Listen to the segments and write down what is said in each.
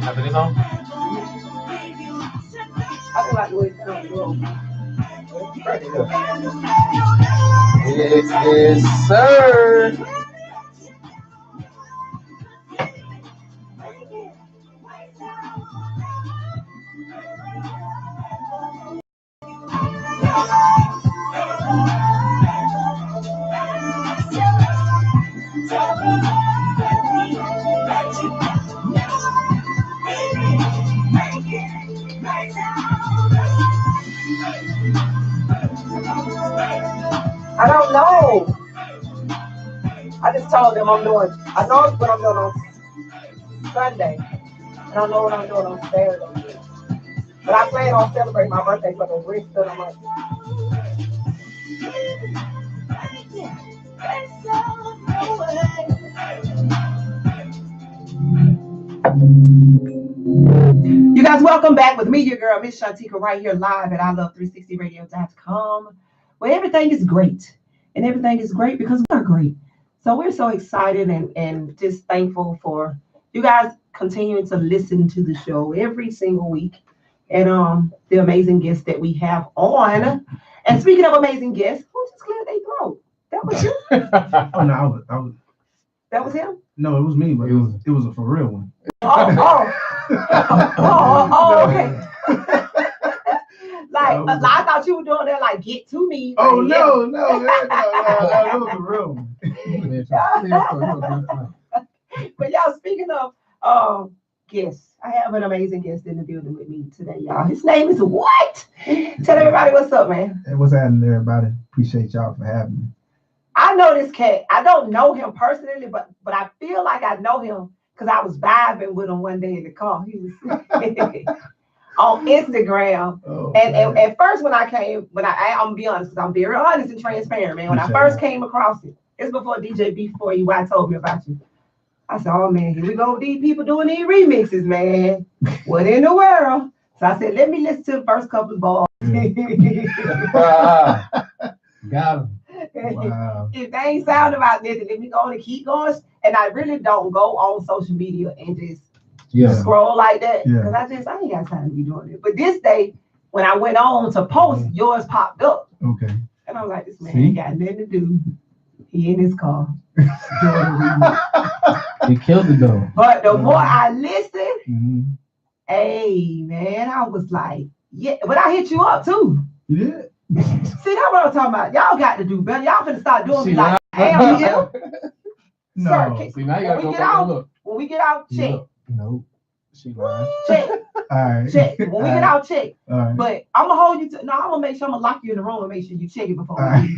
After this song? I feel like the way it's going Yes, sir. I don't know. I just told them I know what I'm doing on Sunday. I don't know what I'm doing on Saturday. But I plan on celebrating my birthday for the rest of the month. You guys, welcome back with me, your girl, Miss Shantika, right here live at ILove360radio.com, where everything is great. And everything is great because we're great. So we're so excited and just thankful for you guys continuing to listen to the show every single week. And the amazing guests that we have on. And speaking of amazing guests, who just cleared their throat? That was you? Oh no, I was. That was him? No, it was me, but it was a for real one. Okay. Like I thought you were doing that, like get to me. Oh like, no, that was a real one. But y'all, speaking of guests, I have an amazing guest in the building with me today, y'all. His name is what? Tell everybody what's up, man. Hey, what's happening, everybody? Appreciate y'all for having me. I know this cat. I don't know him personally, but I feel like I know him because I was vibing with him one day in the car. He was on Instagram. Oh, and at first when I'm gonna be honest, because I'm very honest and transparent, man. When I first came across it, it's before DJ B4EY told me about you. I said, oh man, here we go with these people doing these remixes, man. What in the world? So I said, let me listen to the first couple of balls. Got him. wow. If they ain't sound about nothing, then we gonna keep going. And I really don't go on social media and just scroll like that. Because I ain't got time to be doing it. But this day, when I went on to post, yours popped up. Okay. And I was like, this man ain't got nothing to do. He in his car. He killed it though. But the more I listened, hey man, I was like, yeah. But I hit you up too. You did? See, that's what I'm talking about. Y'all got to do better. Y'all finna start doing me like, hey, no. Sir, See, now you gotta go back and look. When we get out, check. No. She lying. Check. All right. Check. When we get out, check. All right. But I'm gonna hold you to. No, I'm gonna make sure I'm gonna lock you in the room and make sure you check it before. Right.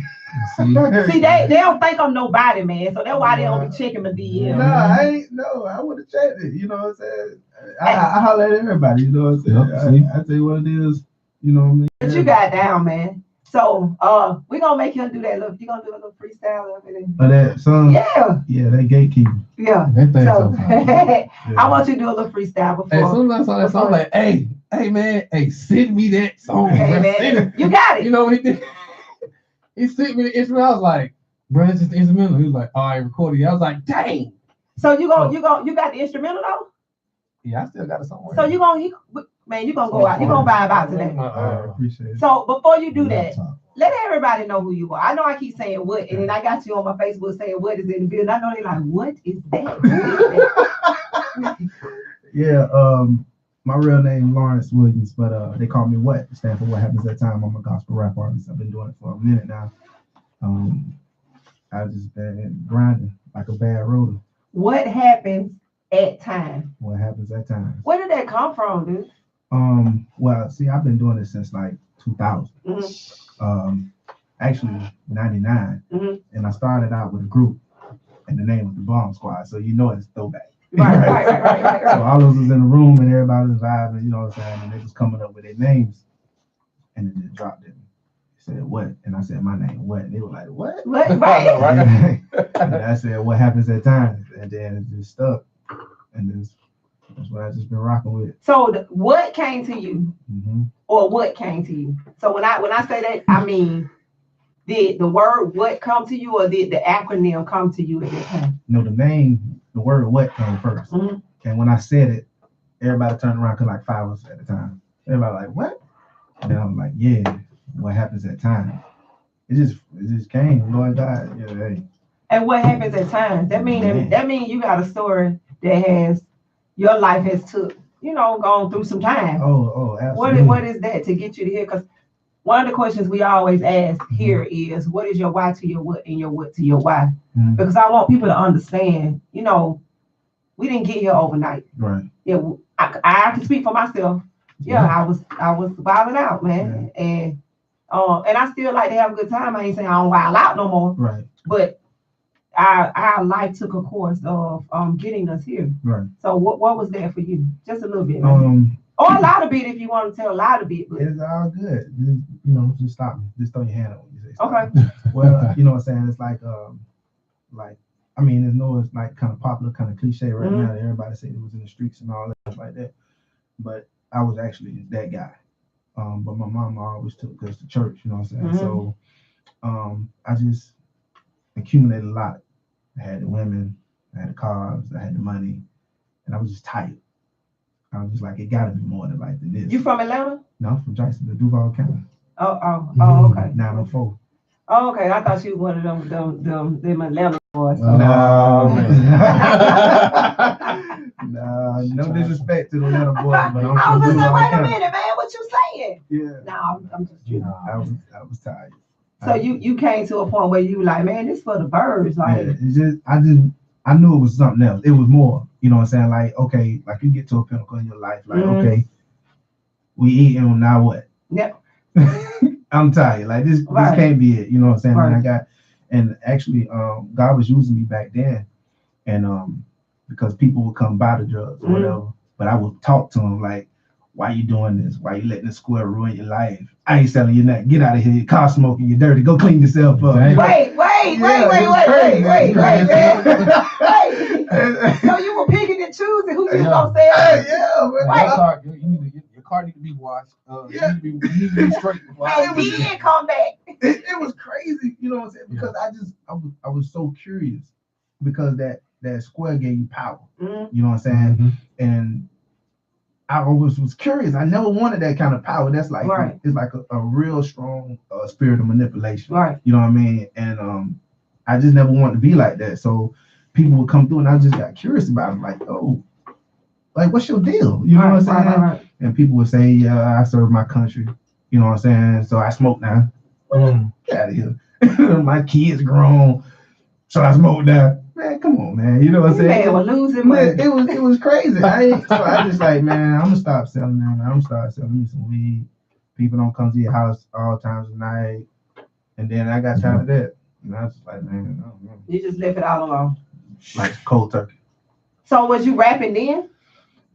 See, they don't think I'm nobody, man. So that's why they don't be checking my DM. No, I ain't. No, I would have checked it. You know what I'm saying? I holler at everybody. You know what I'm saying? I tell you what it is. You know what I mean? But you got down, man. So we're gonna make him do that. Look, you gonna do a little freestyle of it. But that song, yeah, that gatekeeper. Yeah. That thing So yeah. I want you to do a little freestyle before. Hey, as soon as I saw that song, I'm like, hey man, send me that song. Hey man, you got it. You know what he did? He sent me the instrumental. I was like, bro, it's just the instrumental. He was like, all right, recorded it. I was like, dang. So you got the instrumental though? Yeah, I still got it somewhere. So you gonna go out. You gonna vibe out today. I appreciate it. So before you do that, let everybody know who you are. I know I keep saying what, and then I got you on my Facebook saying what is in the building. I know they're like, what is that? Who is that? Yeah, my real name Lawrence Williams, but they call me What. It stands for What Happens at Time. I'm a gospel rap artist. I've been doing it for a minute now. I've just been grinding like a bad roller. What happens at time? What happens at time? Where did that come from, dude? Well, see, I've been doing this since like 2000. Actually 99. And I started out with a group, and the name was the Bomb Squad. So you know it's throwback. Right. So all of us was in the room and everybody was vibing, you know what I'm saying? And they was coming up with their names, and it just dropped it. They said what? And I said my name, What? And they were like, what? Right. And I said, what happens at times? And then it just stuck. And that's what I just been rocking with. So what came to you, or what came to you? So when I say that, I mean, did the word what come to you, or did the acronym come to you at that time? No, the name the word what came first. And when I said it, everybody turned around because like 5 of us at the time. Everybody like, what? And then I'm like, yeah, what happens at time? It just came. Lord God, yeah, hey. And what happens at times? That mean you got a story that has your life has took, gone through some time. Oh, absolutely. What is that to get you to here? Because one of the questions we always ask here is, what is your why to your what and your what to your why? Because I want people to understand, we didn't get here overnight. Right. Yeah, I can speak for myself. Yeah, I was wilding out, man. Yeah. And I still like to have a good time. I ain't saying I don't wild out no more. Right. But our life took a course of getting us here. Right. So what was that for you? Just a little bit. Or a lot of bit if you want to tell a lot of bit. But it's all good. Just stop me. Just throw your hand up when you say stop. Okay. Well, you know what I'm saying? It's like it's like kind of popular, kind of cliche right now. Everybody say it was in the streets and all that stuff like that. But I was actually that guy. But my mom always took us to church, you know what I'm saying? So I just accumulated a lot. I had the women, I had the cars, I had the money, and I was just tired. I was just like, it gotta be more than like this. You from Atlanta? No, I'm from Jacksonville, Duval County. Oh, okay. 904. Oh, okay. I thought you was one of them Atlanta boys. No, no disrespect to the Atlanta boys, but I'm I was from just like, Duval wait a County. minute, man, what you saying? Yeah. No, I'm just kidding. I was tired. So you came to a point where you were like, man, this for the birds. Like, yeah, it's just I knew it was something else. It was more, you know what I'm saying? Like, okay, like you get to a pinnacle in your life, like, okay, we eating, now what? Yep. I'm tired. Like this can't be it. You know what I'm saying? Right. And actually, God was using me back then, and because people would come buy the drugs or whatever, but I would talk to them like, why you doing this? Why you letting this square ruin your life? I ain't selling you nothing. Get out of here. Car smoking. You're dirty. Go clean yourself up. Wait. So you were picking and choosing who you gonna sell? Your car need to be washed. You need to be straight. And he didn't come back. It was crazy. You know what I'm saying? Because I was so curious because that square gave you power. You know what I'm saying? And I always was curious. I never wanted that kind of power. That's like it's like a real strong spirit of manipulation. Right. You know what I mean? And I just never wanted to be like that. So people would come through, and I just got curious about it. Like, oh, like what's your deal? You know what I'm saying? Right. And people would say, yeah, I serve my country. You know what I'm saying? So I smoke now. Get out of here. My kids grown, so I smoke now. Man, come on, man. You know what I'm saying? Man, we're losing money. It was crazy. So I just like, man, I'm gonna stop selling that, man. I'm gonna start selling me some weed. People don't come to your house all times of night. And then I got tired of that. And I was just like, man, I don't know. You just left it all alone. Like cold turkey. So was you rapping then?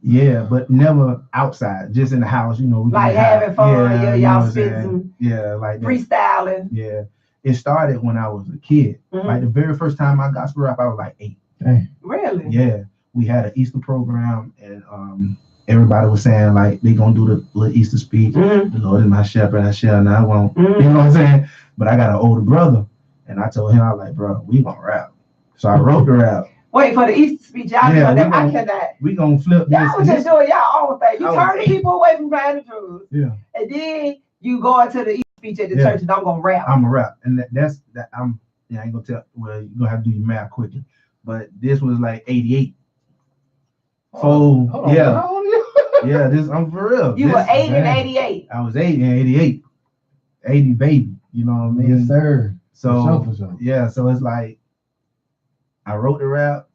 Yeah, but never outside, just in the house, you know. Like having fun, y'all spitting, like that. Freestyling. Yeah. It started when I was a kid. Like the very first time I gospel rap, I was like 8. Dang. Really? Yeah. We had an Easter program, and everybody was saying like they gonna do the little Easter speech. The Lord is my shepherd, I shall not want. You know what I'm saying? But I got an older brother, and I told him, I was like, bro, we gonna rap. So I wrote the rap. Wait for the Easter speech, y'all I cannot. We gonna flip this. Y'all was just doing y'all own thing. You turning people away from buying the drugs. Yeah. And then you go into the Easter speech at the church, and I'm gonna rap. I'm a rap, and that's I ain't gonna tell. Well, you're gonna have to do your math quickly. But this was like 88. So yeah. Yeah, I'm for real. You were 8 and 88. I was 8 and 88. 80 baby, you know what I mean? Yes, sir. So for sure. Yeah, so it's like I wrote the rap.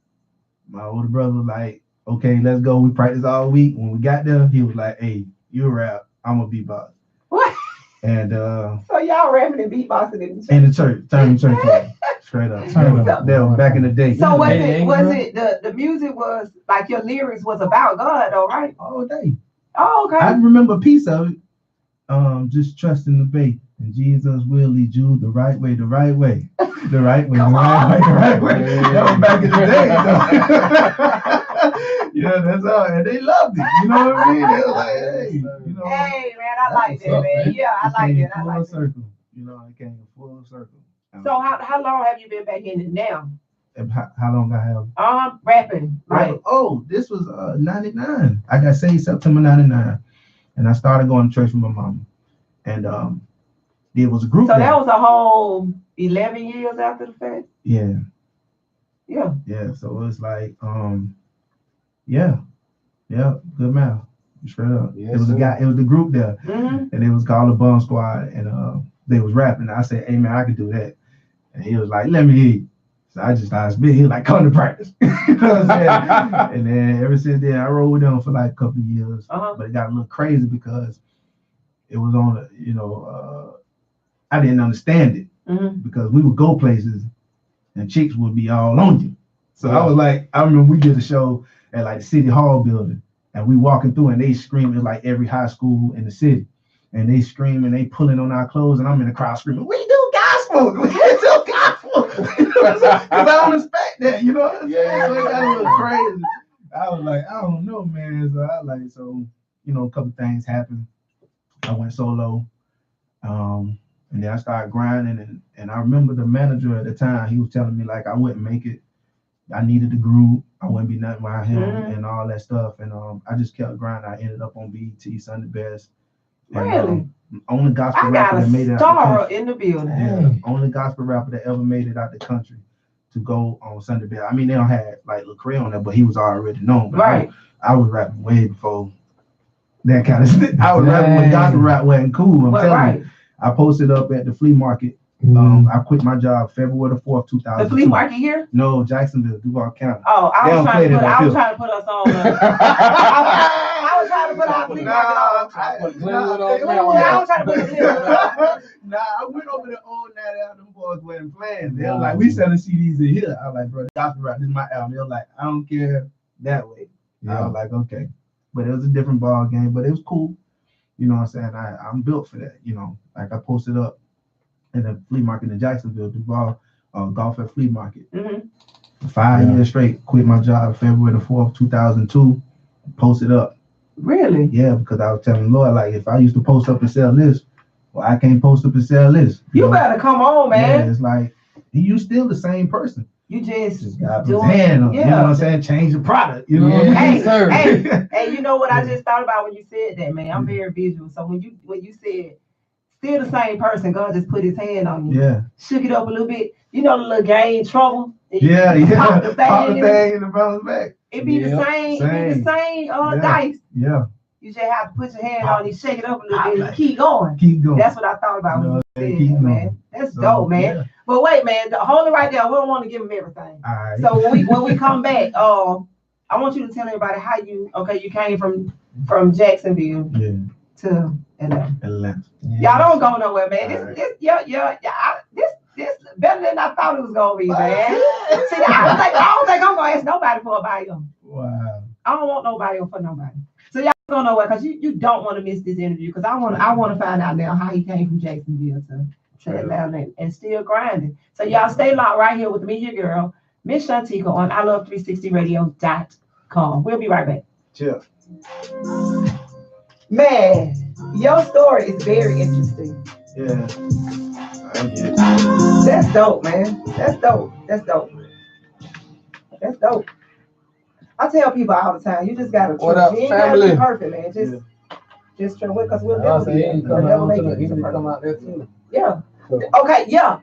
My older brother was like, okay, let's go. We practiced all week. When we got there, he was like, hey, you rap, I'm a beatbox. What? And so y'all rapping and beatboxing in the church, turning church on. Straight up. That was back in the day. So was it the music was like your lyrics was about God though, right? All day. Oh, okay. I remember a piece of it. Just trusting the faith, and Jesus will lead you the right way, the right way, the right way, the right way. That was back in the day. Yeah, that's all, and they loved it. You know what I mean? They were like, hey, you know. Hey, man, I like that, man. Yeah, I like it. I like it. Circle. You know, it came in full circle. So how long have you been back in it now? how long I have? Rapping. Like, oh, this was 99. I got saved September 99, and I started going to church with my mama. And there was a group. So that was a whole 11 years after the fact. Yeah. Yeah. Yeah. So it was like, yeah, good math. Straight up. Yes, it was a guy. It was the group there, Mm-hmm. and it was called the Bum Squad, and they was rapping. I said, "Hey man, I could do that," and he was like, "Let me hear you." So I just started spitting. He was like, "Come to practice." You know what I'm saying? And then ever since then, I rolled with them for like a couple of years, but it got a little crazy because it was on, I didn't understand it because we would go places and chicks would be all on you. So I was like, I remember we did a show at like the City Hall building. And we walking through and they screaming like every high school in the city. And they screaming, they pulling on our clothes, and I'm in the crowd screaming, "We do gospel! We do gospel!" Because I don't expect that, you know? Yeah, so it got a little crazy. I was like, I don't know, man. So a couple things happened. I went solo. And then I started grinding, and I remember the manager at the time, he was telling me like I wouldn't make it. I needed the group. I wouldn't be nothing without him and all that stuff. And I just kept grinding. I ended up on BET Sunday Best. And, really? Only gospel rapper that made it out the country. In the building. Yeah, only gospel rapper that ever made it out the country to go on Sunday Best. I mean, they don't have like Lecrae on there, but he was already known. But I was rapping way before that kind of stuff. I was rapping when gospel rap wasn't cool. I'm telling you. I posted up at the flea market. I quit my job February the 4th, 2000. The flea market here? No, Jacksonville, Duval County. Oh, I was trying to put us on. I was trying to put our flea market on. I was trying to put it I went over there on that album. Them boys wasn't playing. They were like, "We selling CDs in here." I was like, "Bro, gospel rap, this is my album." They were like, "I don't care that way." I was like, "Okay," but it was a different ball game. But it was cool. You know what I'm saying? I'm built for that. Like I posted up in the flea market in Jacksonville, Duval, golf at flea market. For 5 years straight, quit my job February the 4th, 2002, posted up. Really? Yeah, because I was telling the Lord, like, if I used to post up and sell this, well, I can't post up and sell this. You better come on, man. Yeah, it's like, you still the same person. You just got his hand on, you know what I'm saying? Change the product. You know what I'm saying? Hey, you know what I just thought about when you said that, man? I'm very visual. So when you said still the same person, God just put his hand on you. Yeah. Shook it up a little bit. You know the little game trouble? Yeah. Pop the thing and the bounce back. It be the same. It be the same dice. Yeah. You just have to put your hand on it, shake it up a little bit, and keep going. That's what I thought about when you said, man. That's dope, man. Yeah. But wait, man, hold it right there. We don't want to give them everything. All right. So when we come back, I want you to tell everybody how you came from Jacksonville to Atlanta. Y'all don't go nowhere, man. This better than I thought it was gonna be, man. See, I don't think I'm gonna ask nobody for a bio. Wow. I don't want nobody for nobody. So y'all don't know what, because you don't want to miss this interview, because I want to find out now how he came from Jacksonville to Atlanta and still grinding. So y'all stay locked right here with me, your girl, Miss Shantika on ilove360radio.com. We'll be right back. Chill. Man, your story is very interesting. Yeah. That's dope, man. That's dope. I tell people all the time, you just gotta trust. You ain't gotta be perfect, man. Just trust, because we'll never be. Come out there too. Yeah. Okay. Yeah.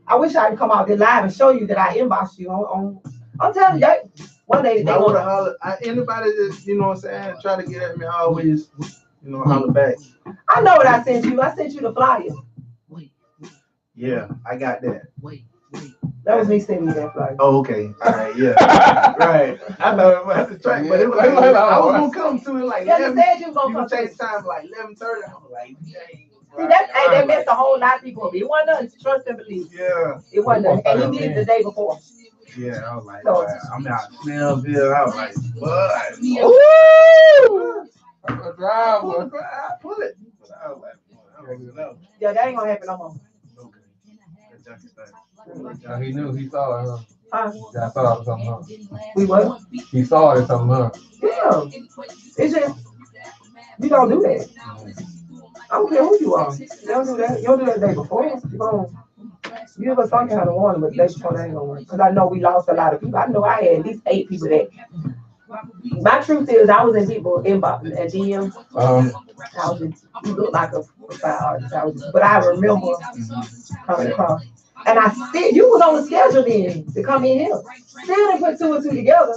I wish I could come out there live and show you that I inboxed you on. I'm telling you, one day they want to holler. Anybody that what I'm saying, try to get at me, I always holler back. I know what I sent you. I sent you the flyer. Yeah, I got that. That was me sending you that flyer. Oh, okay. All right, yeah. Right. I thought it was the track, but it was like, I was gonna come to it like 11. You said you was gonna come. You changed time for like 11:30. I was like, dang. See, that messed a whole lot of people up. It wasn't nothing. Trust and believe. Yeah. It wasn't nothing. And he did it the day before. Yeah, I was like, I'm out of Snellville. I was like, what? Woo! I'm gonna drive. Pull it. I was like, yeah, that ain't gonna happen no more. Okay. He knew. He saw it, huh? I saw it something, huh? We what? He saw it something, huh? Yeah. It's just, you don't do that. I don't care who you are. You don't do that. You don't do that the day before. You don't. Give us some kind of warning, but they before they ain't gonna work. Because I know we lost a lot of people. I know I had at least 8 people that. My truth is, I was in people inbox and DM. I was in, you look like a profile artist. But I remember coming across. And I still, you was on the schedule then to come in here. Still didn't put 2 and 2 together.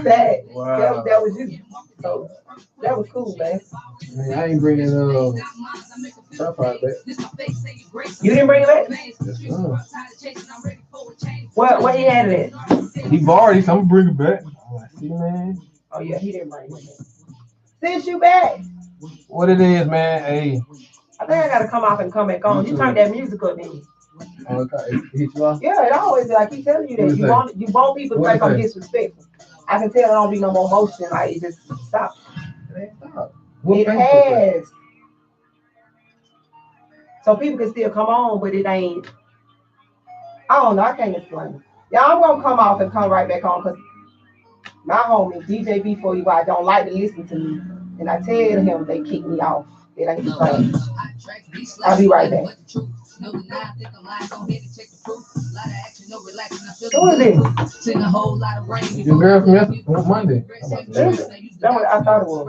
That was you. So that was cool, man. Man, I ain't bringing stuff out back. You didn't bring it back? What he had it at? He borrowed it, so I'm gonna bring it back. See, man. Oh yeah, he didn't bring it back. Since you back. What it is, man? Hey. I think I gotta come off and come back on. You turned that music up, didn't you? It hit you off? Yeah, it always. I keep telling you that you want people to think I'm disrespectful. I can tell it don't be no more motion. Like it just stop. It has. So people can still come on, but it ain't. I don't know. I can't explain. Yeah, I'm gonna come off and come right back on because my homie DJ B4U, I don't like to listen to me, and I tell him they kick me off. It ain't the same. I'll be right back. Who is it? Your girl from yesterday, Monday. I thought it was.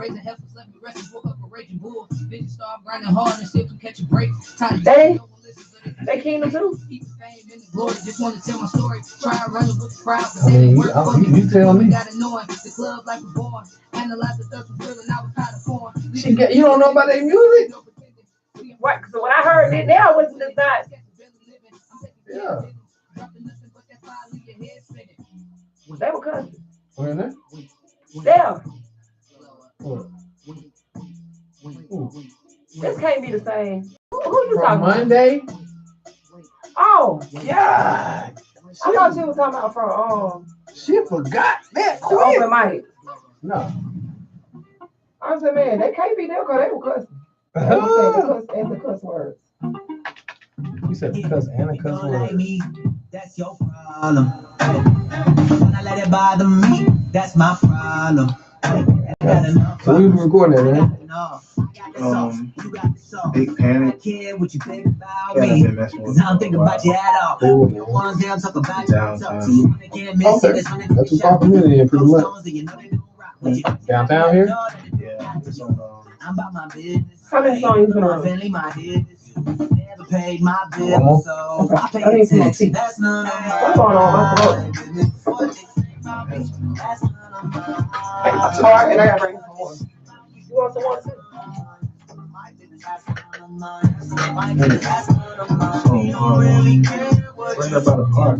They Kingdom too. Just want to tell my story. Try running with the crowd. I mean, you tell me. The club like a born. Analyze the third and I was kind of form. You don't know about their music? Right. So when I heard it now, was just not. Yeah. They were cousins. Where is that? Yeah. Ooh. This can't be the same. Who you From talking Monday? about? Oh, yeah. I thought you were talking about from She forgot that the open mic. No. I said, man, they can't be there because they were cussing. They were saying the cuss words. You said the cuss and the cuss words. That's your problem. When I let it bother me, that's my problem. So we were recording that, man. Big Panic. Care what you think about me. Cause I don't think about you at all. The ones they'll talk about you. So you can't miss it. That's what's popping in pretty much. Downtown here? Yeah, it's on. I'm about my business. How many songs you been on? Family, my business. Never paid my bill, so I pay attention. That's none of my business. That's none of my. Sorry, and I gotta bring some more. You want some more too? Bring up about a part.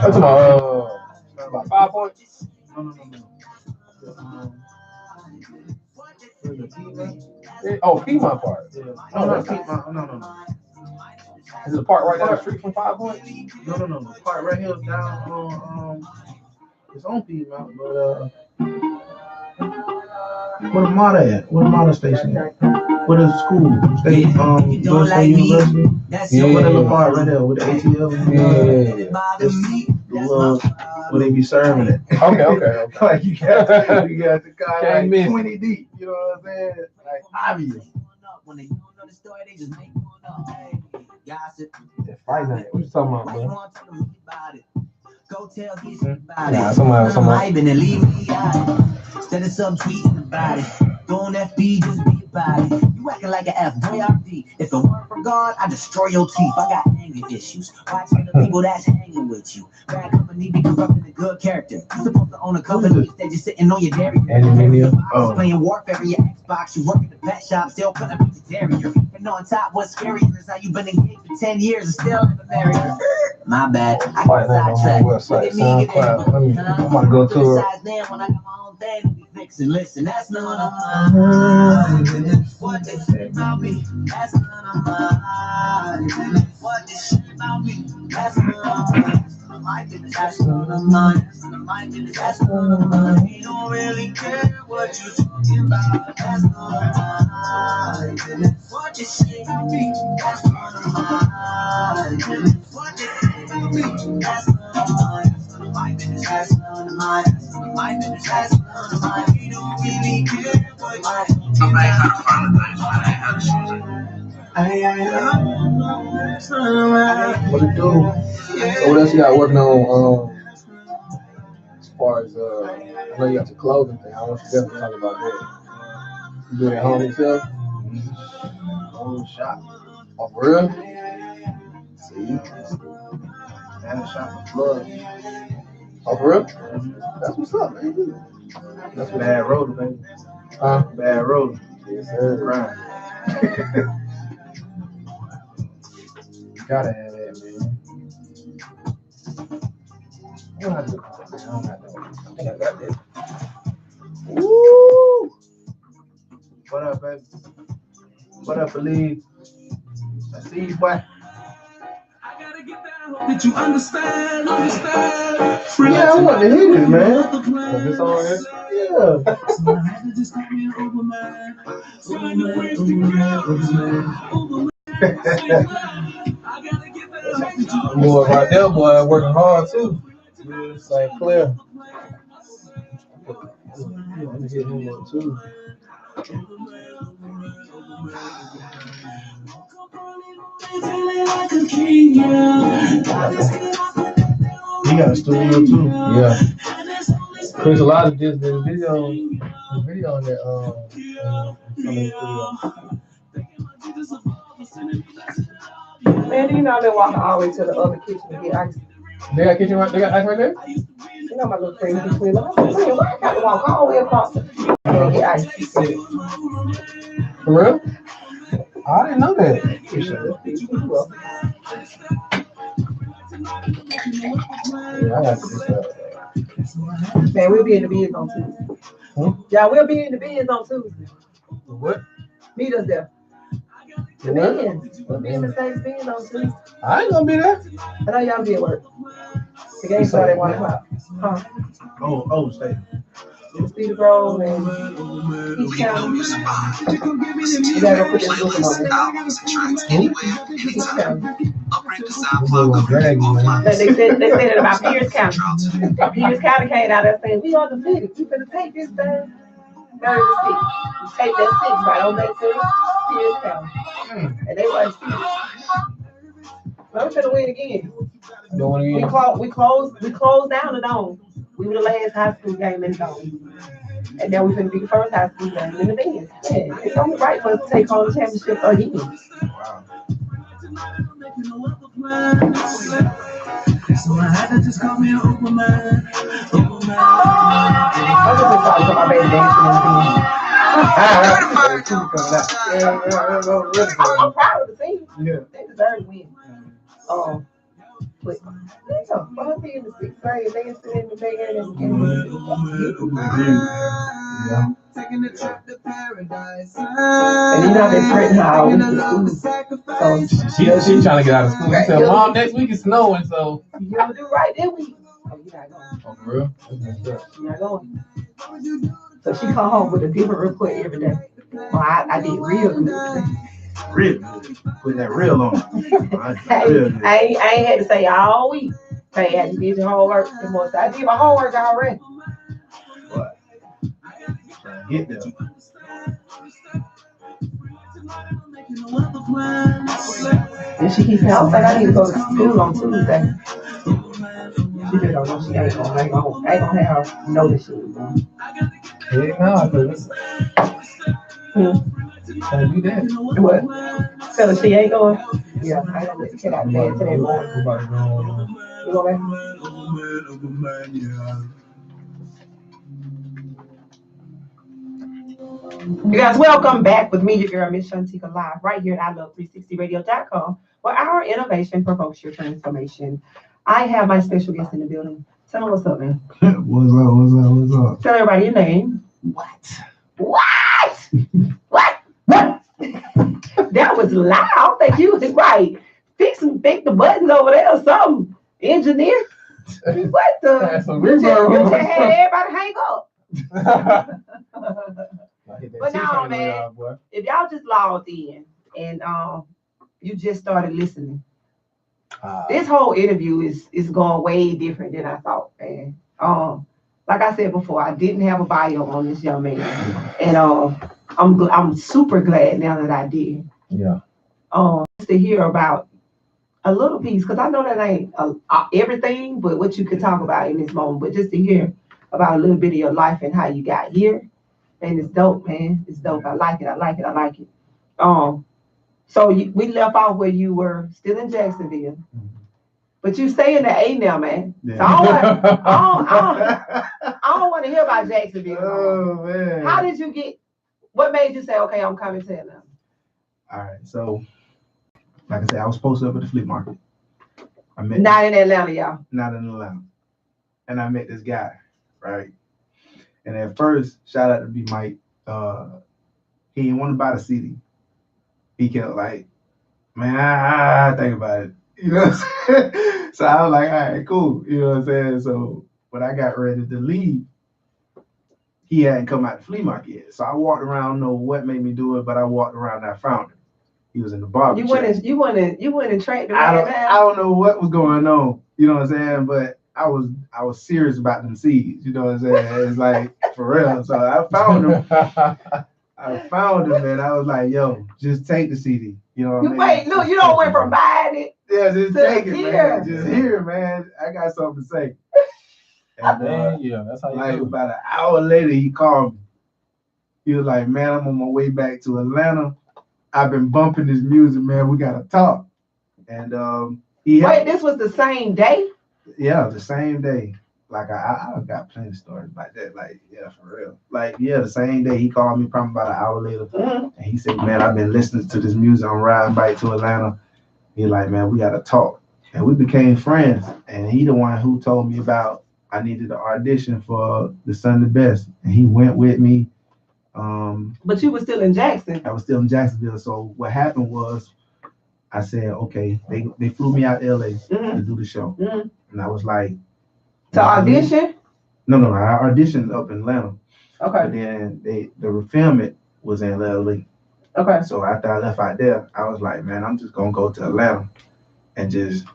That's about 5 points. No. Oh, Piedmont part. No. Is it the part right down the street from 5 points? No. The part right here down on it's on Piedmont, but where the model at? Where the model station at? Where the school? State University? Where the little part right there with the ATL? Where they be serving it. Okay. Like you got the guy like miss 20 deep, you know what I'm saying? Like obvious. When they don't know the story, they just make one up. Hey, gossip. That Friday night. What you talking about, Why man? you want to tell me about it? Go tell these about Nah, it. somebody. Been and leave me out. Instead of subtweeting about it. Go on FB, just be about it. You acting like an F-boy-R-D. If it weren't for God, I destroy your teeth. I got anger issues. Watching the people that's hanging with you. Bad company be corrupting a good character. You're supposed to own a company instead just sitting on your dairy. Playing warfare in your Xbox. You work at the pet shop, still cutting a vegetarian. And on top, what's scary is how you've been engaged for 10 years and still never married. My bad. I got sidetracked. Look at me, get in. I'm gonna go to it. Then when I got my own thing to be fixing, listen, that's none of mine. What they say about me, that's none of mine. What they say about me, that's none of mine. My business, that's none of mine. My business, that's none of mine. You don't really care what you're talking about, that's none of mine. What they say about me, that's none of mine. What they say about me, that's none of mine. My business, that's none of mine. My business, that's none of mine. You don't really care what you're talking about. What it do? So what else you got working on? As far as I know you got your clothing thing. I want you to definitely talk about that. You do it at home yourself? Own shop. Oh, for real? See? And a shop of blood. Oh, for real? That's what's up, man. That's bad road, baby. Huh? Bad road. Yes, sir. Grind. You gotta have that, man. I don't have to do that, man. I don't have that. I think I got that. Woo! What up, baby? What up, Believe? I see you, boy. Did you understand? Yeah, I want to hear this, man. Oh, this song here? Yeah. So I had to just call me an Overman. Find a way to I gotta get that. Boy, right there, boy, working hard too. St. Clair. I'm hit him up too. He got a studio too. Yeah. Chris, a lot of this the video on that Man, you know I've been walking all the way to the other kitchen to get ice. They got kitchen right? They got ice right there? You know my little friend between them. I'm like, man, why I got to walk all the way across the to get ice? For real? I didn't know that. Yeah, I got this. Man, we'll be in the bins on Tuesday. Yeah, we'll be in the bins on Tuesday. What? Meet us there. The bins. We'll be in the same bins on Tuesday. I ain't gonna be there. I know y'all be at work. The game started at 1 o'clock. Huh? Oh, stay. Cedar Grove and East County. You gotta go put this looking on there. East County. They said it about Pierce County. Pierce County came out there saying, we are the city. We finna take this thing. Go to the six. Take that six right on that city. Pierce County. And they wasn't serious. But we're finna win again. We closed down the dome. We were the last high school game in the dome. And then we're going to be the first high school game in the bins. Yeah, it's only right for us to take home the championship again. Wow. So I had to just call me an Overman. I just been talking to my baby dancing in the bins. I'm proud of the team. Yeah. They deserve to win. But yeah, I'll be in the sixth grade dancing in the band Yeah. Taking a trip to paradise. and you know they're threatening how we can school. She trying to get out of school. She said, Mom, next week is snowing, so. You don't do right this week. Oh, you're not going. Oh, for real? You're not going. So she come home with a different report every day. Well, I did real good today. Real. Put that real on. I ain't had to say all week. Hey, had you did your homework? I did my homework already. What? Get there. And she keeps saying, I was like, I need to go to school on Tuesday. She said, oh, no, she ain't gonna have her notice she was going. Hey, no, because can't do that. What? Tell her she ain't going? Yeah, I don't let the kid out of bed today morning. You go back? You guys, welcome back with me, your girl, Miss Shantika, live right here at ilove360radio.com, where our innovation provokes your transformation. I have my special guest in the building. Tell them what's up, man. What's up? Tell everybody your name. What? That was loud. Thank you. Right. Fix the buttons over there or something. Engineer. What the? You just had everybody hang up. But no, man, if y'all just logged in and you just started listening, this whole interview is going way different than I thought, man. Like I said before, I didn't have a bio on this young man, and I'm super glad now that I did. Yeah. To hear about A little piece, because I know that ain't everything, but what you could talk about in this moment. But just to hear about a little bit of your life and how you got here, and it's dope, man. It's dope. I like it. I like it. I like it. So we left off where you were still in Jacksonville, but you stay in the A now, man. Yeah. So I don't want to hear about Jacksonville. Oh man. How did you get? What made you say, okay, I'm coming to Atlanta? All right, so like I said, I was posted up at the flea market. Not in Atlanta, y'all. Not in Atlanta. And I met this guy, right? And at first, shout out to B Mike, he didn't want to buy the CD. He kept like, man, I think about it. You know what I'm saying? So I was like, all right, cool. You know what I'm saying? So when I got ready to leave, he hadn't come out the flea market yet. So I walked around, I don't know what made me do it, but I walked around and I found him. He was in the barber. You went and tracked him down. I don't know what was going on, you know what I'm saying? But I was serious about them seeds, you know what I'm saying? It's like for real. So I found him. And I was like, yo, just take the CD. You know what I mean? Wait, look, you don't went from buying it. Yeah, just take it, here. man. Just here, man. I got something to say. And yeah, that's how you like do it. about an hour later, he called me. He was like, man, I'm on my way back to Atlanta. I've been bumping this music, man. We gotta talk. And this was the same day? Yeah, the same day. Like I got plenty of stories about that. Like, yeah, for real. Like, yeah, the same day he called me probably about an hour later. And he said, man, I've been listening to this music. I'm riding back to Atlanta. He like, man, we gotta talk. And we became friends. And he the one who told me about I needed to audition for the Sunday Best. And he went with me. But you were still in Jackson. I was still in Jacksonville. So what happened was I said, okay, they flew me out to LA to do the show. And I was like, to audition? No, I auditioned up in Atlanta. Okay. But then the film it was in LA. Okay. So after I left out there, I was like, man, I'm just gonna go to Atlanta and just,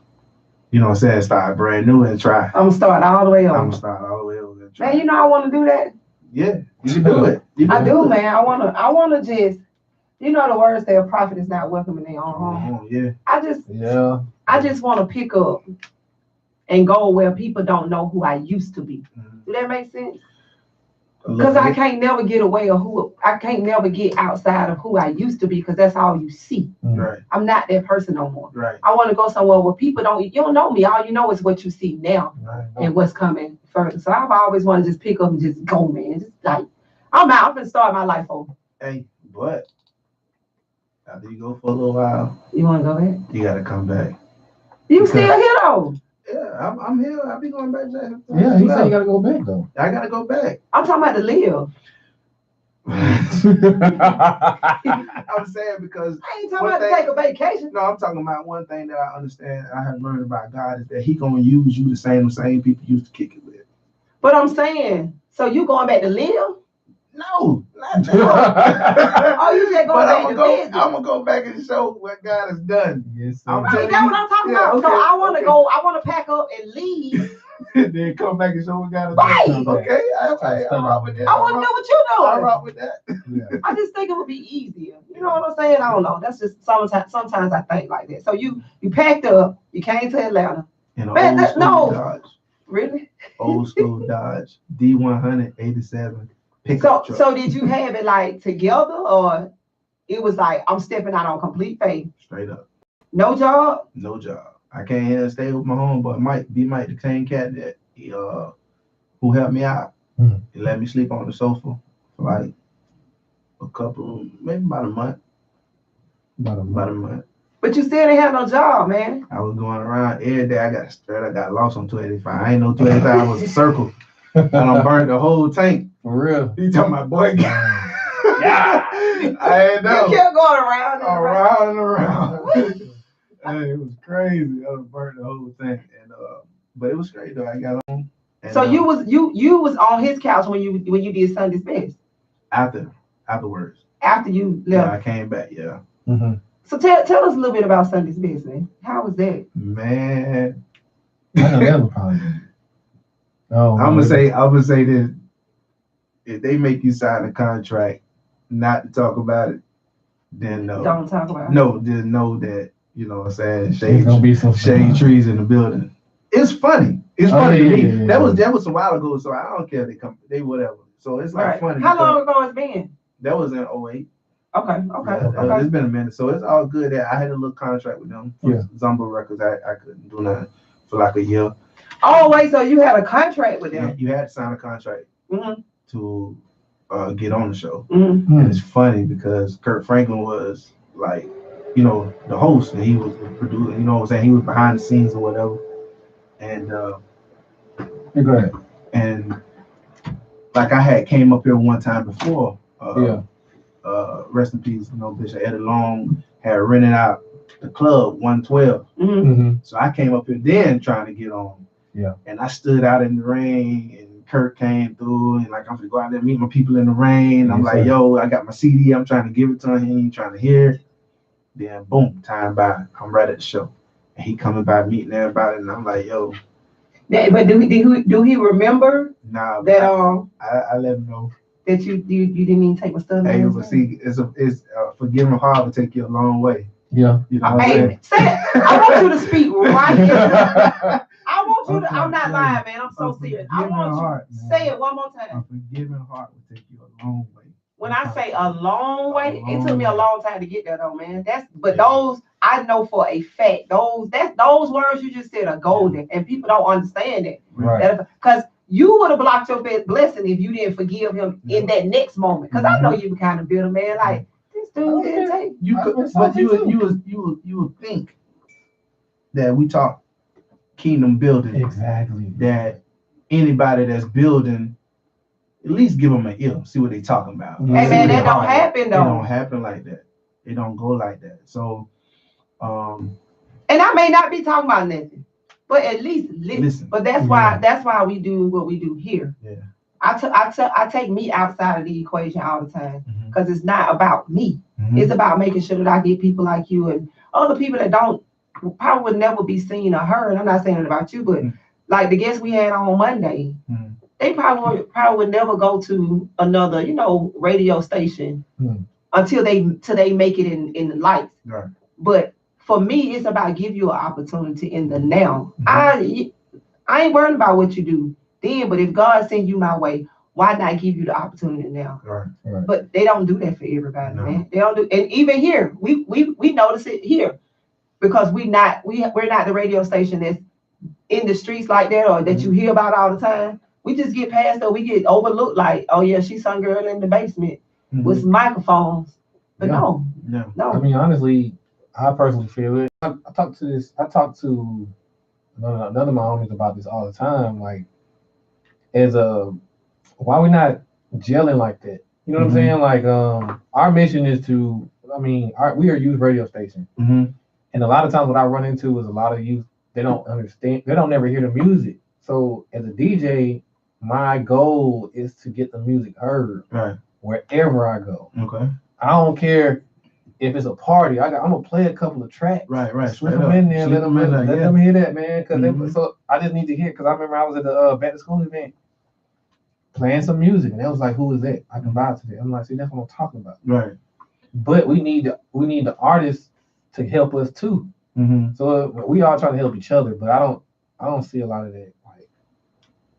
you know what I'm saying, start brand new and try. I'm gonna start all the way over. I'm gonna start all the way over and try. Man, you know I wanna do that. Yeah, you should do it. I do, man. I wanna just, you know the words say a prophet is not welcome in their own home. Yeah. I just wanna pick up and go where people don't know who I used to be. Do that make sense? Because I can't never get away I can't never get outside of who I used to be because that's all you see. Right. I'm not that person no more. Right. I want to go somewhere where people you don't know me. All you know is what you see now and what's coming further. So I've always wanted to just pick up and just go, man. Just like, I'm out. I'm going to start my life over. Hey, but after you go for a little while, you want to go back? You got to come back. You still here though? Yeah, I'm here. I'll be going back there. Yeah, he said you gotta go back though. I gotta go back. I'm talking about to live. I'm saying because I ain't talking about to take a vacation. No, I'm talking about one thing that I understand. I have learned about God is that He gonna use you the same people used to kick it with. But I'm saying, so you going back to live? No, not now. Oh, you just going back to visit? I'm gonna go back and show what God has done. Yes, right, that's what I'm talking about. Okay, so I want to go. I want to pack up and leave. Then come back and show what God has done. Okay, I rock with that. I want to know what you doing. I rock with that. Yeah. I just think it would be easier. You know what I'm saying? I don't know. That's just sometimes I think like that. So you packed up. You came to Atlanta. Man, old school Dodge. Really? Old school Dodge D100 87. So did you have it like together, or it was like I'm stepping out on complete faith? Straight up. No job? No job. I came here and stayed with my homeboy Mike, the same cat that who helped me out. He let me sleep on the sofa for like maybe about a month. About a month. But you still didn't have no job, man. I was going around every day. I got lost on 285. I ain't know 285 was a circle. And I burned the whole tank. For real. You talking about boy? Yeah. I ain't know. You kept going around and around. Hey, it was crazy. I burned the whole thing. And but it was great though. I got on. And, so you was on his couch when you did Sunday's Best? Afterwards. After you left. Yeah, I came back, yeah. Mm-hmm. So tell us a little bit about Sunday's Best, man. How was that? Man. I know that was probably. Oh, I'm gonna say this. If they make you sign a contract not to talk about it, then no. Don't talk about it. No, just know that You know what I'm saying? There's gonna be some shade trees in the building. It's funny. It's funny to me. Yeah. That was a while ago, so I don't care. They whatever. So it's like funny. How long ago it's been? That was in 08. Okay. Yeah, it's been a minute, so it's all good. That I had a little contract with them. Zumba Records. I couldn't do nothing for like a year. Oh wait, so you had a contract with them? You had to sign a contract to get on the show. Mm-hmm. And it's funny because Kurt Franklin was like, you know, the host, and he was the producer. You know what I'm saying? He was behind the scenes or whatever. And and like I had came up here one time before. Rest in peace, you know, Bishop Eddie Long had rented out the club 112. So I came up here then trying to get on. And I stood out in the rain, and Kurt came through, and like I'm gonna go out there and meet my people in the rain. I'm like, yo, I got my CD, I'm trying to give it to him, he ain't trying to hear it. Then boom, time by, I'm right at the show. And he coming by meeting everybody, and I'm like, yo. Yeah, but do he remember? Nah, that I let him know. That you didn't even take my stuff. Hey, but see, it's forgiving heart will take you a long way. Yeah. You know what I'm saying? Say it. I want you to speak right here. I want you to, I'm not lying, man. I'm so serious. I want you to say it one more time. A forgiving heart will take you a long way. When I say a long way, it took me a long time to get there though, man. Those I know for a fact. Those words you just said are golden, and people don't understand it. Right. Because you would have blocked your blessing if you didn't forgive him in that next moment. Because I know you were kind of bitter, man. Like this dude didn't take. You could, but you would think that we talk kingdom building. Exactly. That anybody that's building, at least give them an ear, see what they talking about. Hey man, that don't happen though. It don't happen like that. It don't go like that. So, and I may not be talking about nothing, but at least listen. But that's why we do what we do here. Yeah. I take me outside of the equation all the time because it's not about me. It's about making sure that I get people like you and other people that probably would never be seen or heard. I'm not saying it about you, but like the guests we had on Monday, they probably would never go to another, radio station until they make it in the lights. Right. But for me, it's about give you an opportunity in the now. I ain't worried about what you do then, but if God send you my way, why not give you the opportunity now? Right. But they don't do that for everybody, man. They don't do, and even here, we notice it here because we're not the radio station that's in the streets like that or that you hear about all the time. We just get passed or we get overlooked like, oh yeah, she's some girl in the basement with some microphones. But no. I mean, honestly, I personally feel it. I talk to none of my homies about this all the time. Like, why we not gelling like that? You know what I'm saying? Like, our mission is to, we are a youth radio station. And a lot of times what I run into is a lot of youth, they don't understand, they don't never hear the music. So as a DJ, my goal is to get the music heard wherever I go. Okay. I don't care if it's a party. I'm gonna play a couple of tracks. Right. Slip them in there, let them hear that, man. Because so I just need to hear. Because I remember I was at the back to school event playing some music, and they was like, "Who is that?" I can vibe to that. I'm like, "See, that's what I'm talking about." Right. But we need the artists to help us too. So we all trying to help each other, but I don't see a lot of that, like,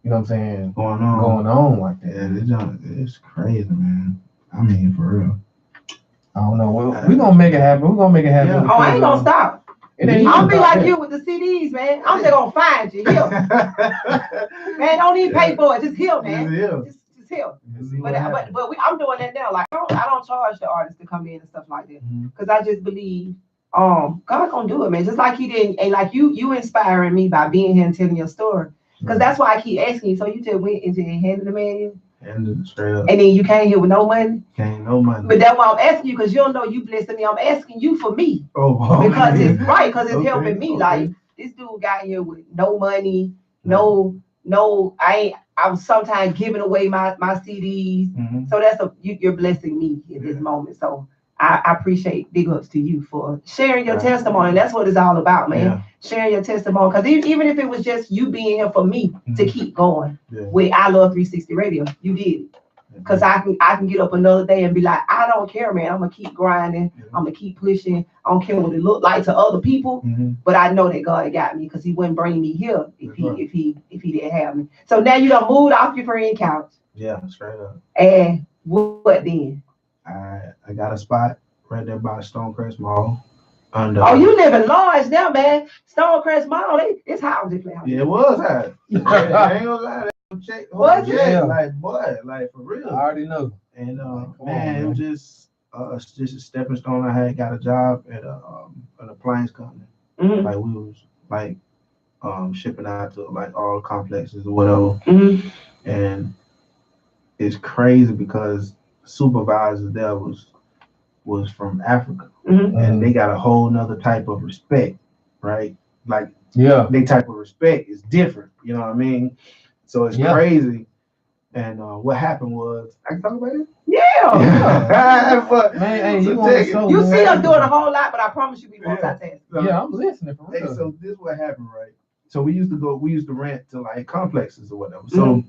you know what I'm saying, going on like that. Yeah, it's crazy, man. I mean, for real. I don't know. We're gonna make it happen. Yeah. Oh, I ain't gonna stop. I'll be like you with the CDs, man. I'm just gonna find you here. Man, don't even pay for it. Just here, man. Just here. But I'm doing that now. Like I don't charge the artists to come in and stuff like that because I just believe God gonna do it, man. Just like he didn't, and like you inspiring me by being here and telling your story. Because that's why I keep asking you. So you just went and just handed the man. And then you came here with no money. No money. But that's why I'm asking you because you don't know you blessing me. I'm asking you for me. Because it's right. Because it's helping me. Like this dude got here with no money, no. I'm sometimes giving away my CDs. So that's you're blessing me in this moment. So I appreciate big ups to you for sharing your testimony. That's what it's all about, man. Yeah. Sharing your testimony. Because even if it was just you being here for me to keep going with I Love 360 Radio, you did it. Because I can get up another day and be like, I don't care, man. I'm gonna keep grinding. I'm gonna keep pushing. I don't care what it look like to other people, but I know that God got me because He wouldn't bring me here if He didn't have me. So now you done moved off your friend couch. Yeah, straight up. And what then? I got a spot right there by Stonecrest Mall. Oh, you live in Lawrence now, man. Stonecrest Mall, it's houses. Yeah, it was high. I ain't gonna lie. Check, like boy, like for real. I already know. And man, it was just a stepping stone. I had got a job at an appliance company. Like we was like shipping out to like all complexes or whatever. And it's crazy because the supervisor there was from Africa, and they got a whole nother type of respect, right? Like they type of respect is different. You know what I mean? So it's crazy. And what happened was, I can talk about it? Yeah. But, man, you see us doing a whole lot, but I promise you we won't multitask. Yeah, I'm listening for real. So this is what happened, right? So we used to rent to like complexes or whatever. So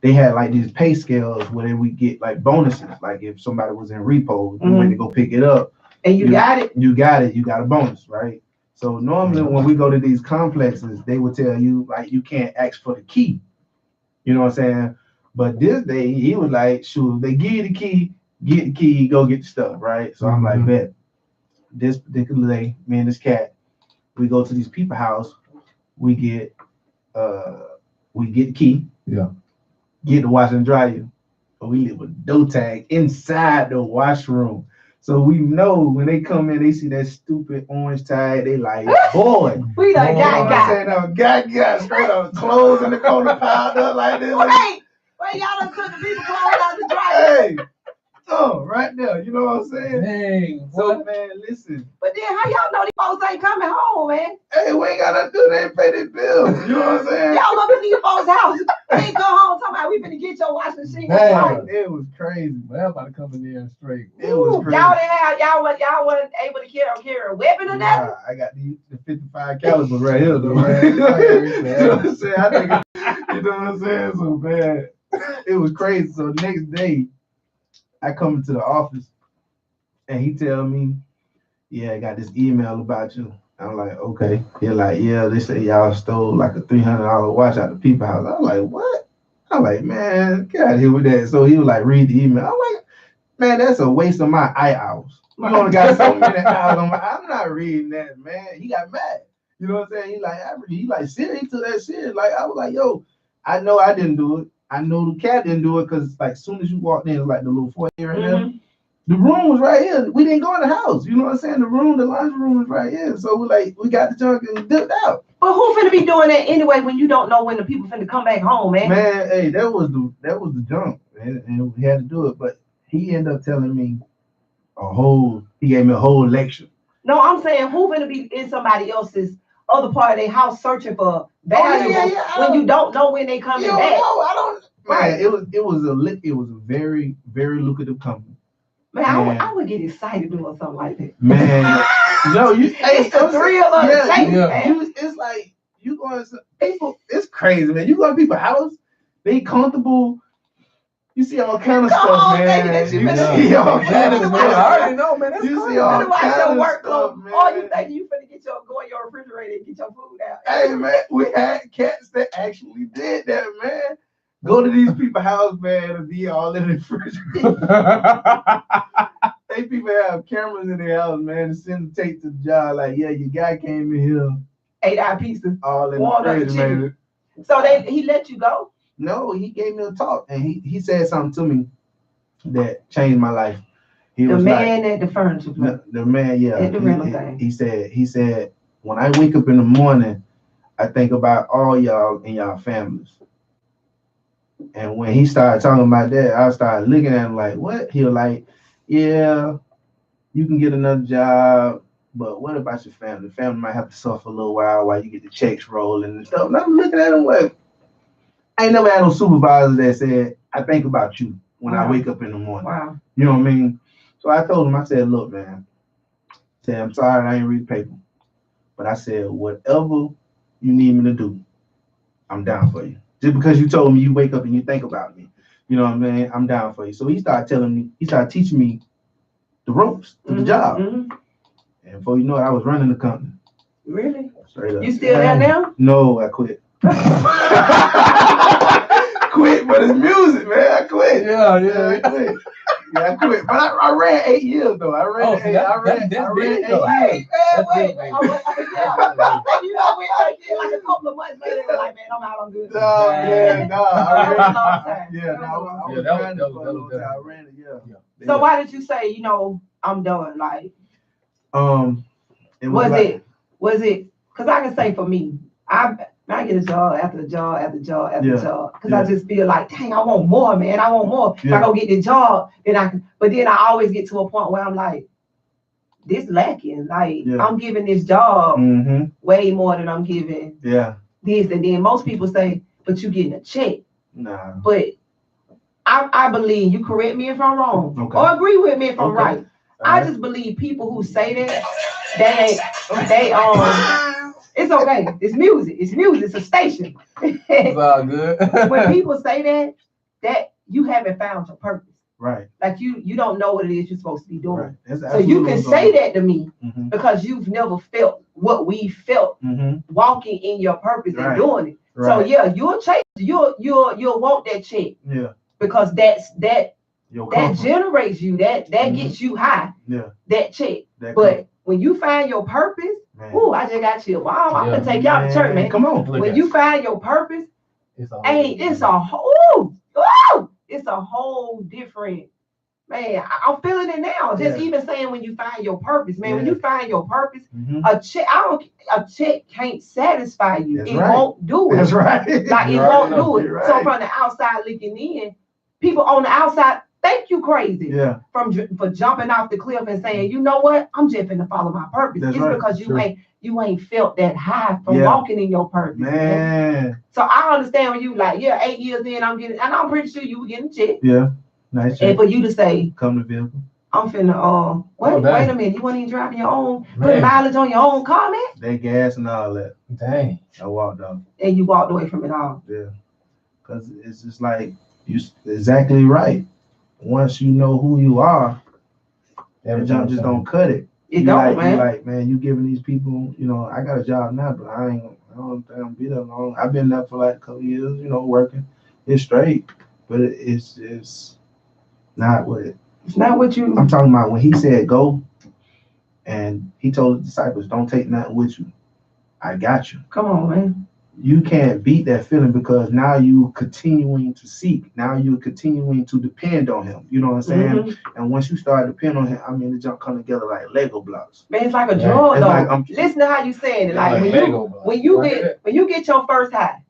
they had like these pay scales where we get like bonuses. Like if somebody was in repo, you went to go pick it up. And you got it. You got a bonus, right? So normally when we go to these complexes, they would tell you like you can't ask for the key. You know what I'm saying? But this day he was like, shoot, they give you the key, get the key, go get the stuff, right? So I'm like, bet. This particular day, me and this cat, we go to these people house, we get the key, get the wash and dryer, but we live with dough tag inside the washroom. So we know when they come in, they see that stupid orange tag, they like, boy. We done got straight up clothes in the corner piled up like this. Wait, y'all done took the people clothes out the dryer. Hey, right there, you know what I'm saying? Dang, so man, listen. But then how y'all know these folks ain't coming home, man? Hey, we ain't got nothing to do, they ain't pay their bills. You know what I'm saying? Y'all up in these folks' house. They ain't go home talking about we finna get your washing machine. It was crazy. Well, everybody coming in straight. It was crazy. Y'all wasn't able to carry a weapon or nothing? I got the 55 caliber right here, though, man. You know what I'm saying? You know what I'm saying? So, man, it was crazy. So, the next day, I come into the office, and he tell me, yeah, I got this email about you. I'm like, okay. He's like, yeah, they say y'all stole like a $300 watch out the people house. I'm like, what? I'm like, man, get out of here with that. So he was like, read the email. I'm like, man, that's a waste of my eye hours. You only got so many hours on I'm not reading that, man. He got mad. You know what I'm saying? He like serious. He took that serious. Like, I was like, yo, I know I didn't do it. I know the cat didn't do it because like as soon as you walked in, like the little foyer right there, the room was right here. We didn't go in the house. You know what I'm saying? The laundry room was right here. So we got the junk and dipped out. But who finna be doing that anyway when you don't know when the people finna come back home, man? Man, hey, that was the junk, man, and we had to do it. But he ended up telling me he gave me a whole lecture. No, I'm saying who finna be in somebody else's other part of their house searching for valuables when you don't know when they coming back. No, I don't. Man, it was a very, very lucrative company. Man, I would get excited doing something like that. Man, no, it's the thrill of the chase, man. It's like you going to people. It's crazy, man. You go to people's house, they comfortable. You see all kind of stuff, man. You see all kind of stuff. I already know, man. That's you see all kind of stuff, man. All you think you finna go in your refrigerator and get your food out. Hey, man, we had cats that actually did that, man. Go to these people's house, man, and be all in the refrigerator. They people have cameras in their house, man, and send the tape to the job. Like, yeah, your guy came in here. 8-hour pieces. All in the refrigerator. So he let you go? No, he gave me a talk, and he said something to me that changed my life. He was man at the furniture place. The man, yeah. At the rental thing. He said, when I wake up in the morning, I think about all y'all and y'all families. And when he started talking about that, I started looking at him like, what? He was like, yeah, you can get another job, but what about your family? The family might have to suffer a little while you get the checks rolling and stuff. And I'm looking at him like, I ain't never had no supervisor that said, I think about you when I wake up in the morning. Wow. You know what I mean? So I told him, I said, look, man, I'm sorry I ain't read the paper. But I said, whatever you need me to do, I'm down for you. Just because you told me you wake up and you think about me. You know what I mean? I'm down for you. So he started teaching me the ropes to the job. And before you know it, I was running the company. Really? Straight up. You still there now? No, I quit. Quit, but it's music, man. I quit. Yeah. I quit. Yeah, I quit. But I ran 8 years though. I ran 8 years. You know, we like a couple of months later, we're like, man, I'm out on good. No, yeah, no. I ran a long time. I ran it, yeah. So why did you say, you know, I'm done? Like, it was it, because I can say for me, I get a job after job after job after job, because I just feel like, dang, I want more, man. I want more. If I go get the job, then I can, but then I always get to a point where I'm like, this lacking. Like, I'm giving this job way more than I'm giving this. And then most people say, but you getting a check. Nah. But I believe, you correct me if I'm wrong, or agree with me if I'm right. I just believe people who say that, it's okay. It's music. It's a station. It's all good. When people say that you haven't found your purpose. Right. Like you don't know what it is you're supposed to be doing. Right. So you can say that to me because you've never felt what we felt walking in your purpose and doing it. Right. So yeah, you'll chase, you'll want that check. Yeah. Because that generates you, that gets you high. Yeah. That check. But when you find your purpose, ooh, I just got chill. Wow, I'm gonna take y'all to church, man. Come on. When you find your purpose, it's a whole different, man. I'm feeling it now. Just even saying when you find your purpose, man. When you find your purpose, a check can't satisfy you. It won't do it. That's right. Like it won't do it. So from the outside looking in, people on the outside think you crazy. Yeah. For jumping off the cliff and saying, you know what? I'm just finna follow my purpose. It's because you ain't felt that high from walking in your purpose. Man. So I understand when you like, 8 years in, I'm pretty sure you were getting a check. Yeah. Nice check. And for you to say, come to vehicle. I'm finna wait a minute. You weren't even driving your own, putting mileage on your own car, man? They gas and all that. Dang. I walked off. And you walked away from it all. Yeah. Because it's just like, you exactly right. Once you know who you are, that jump just don't cut it. It don't, man. You like, man, you giving these people, I got a job now, but I don't think I'm be there long. I've been there for like a couple years, working. It's straight, but it's not what it's not what you. I'm talking about when he said go, and he told the disciples, don't take nothing with you. I got you. Come on, man. You can't beat that feeling because now you're continuing to seek. Now you're continuing to depend on him. You know what I'm saying? And once you start depending on him, the junk come together like Lego blocks. Man, it's like a drug, though. Like, listen to how you saying it. Like when you get your first high,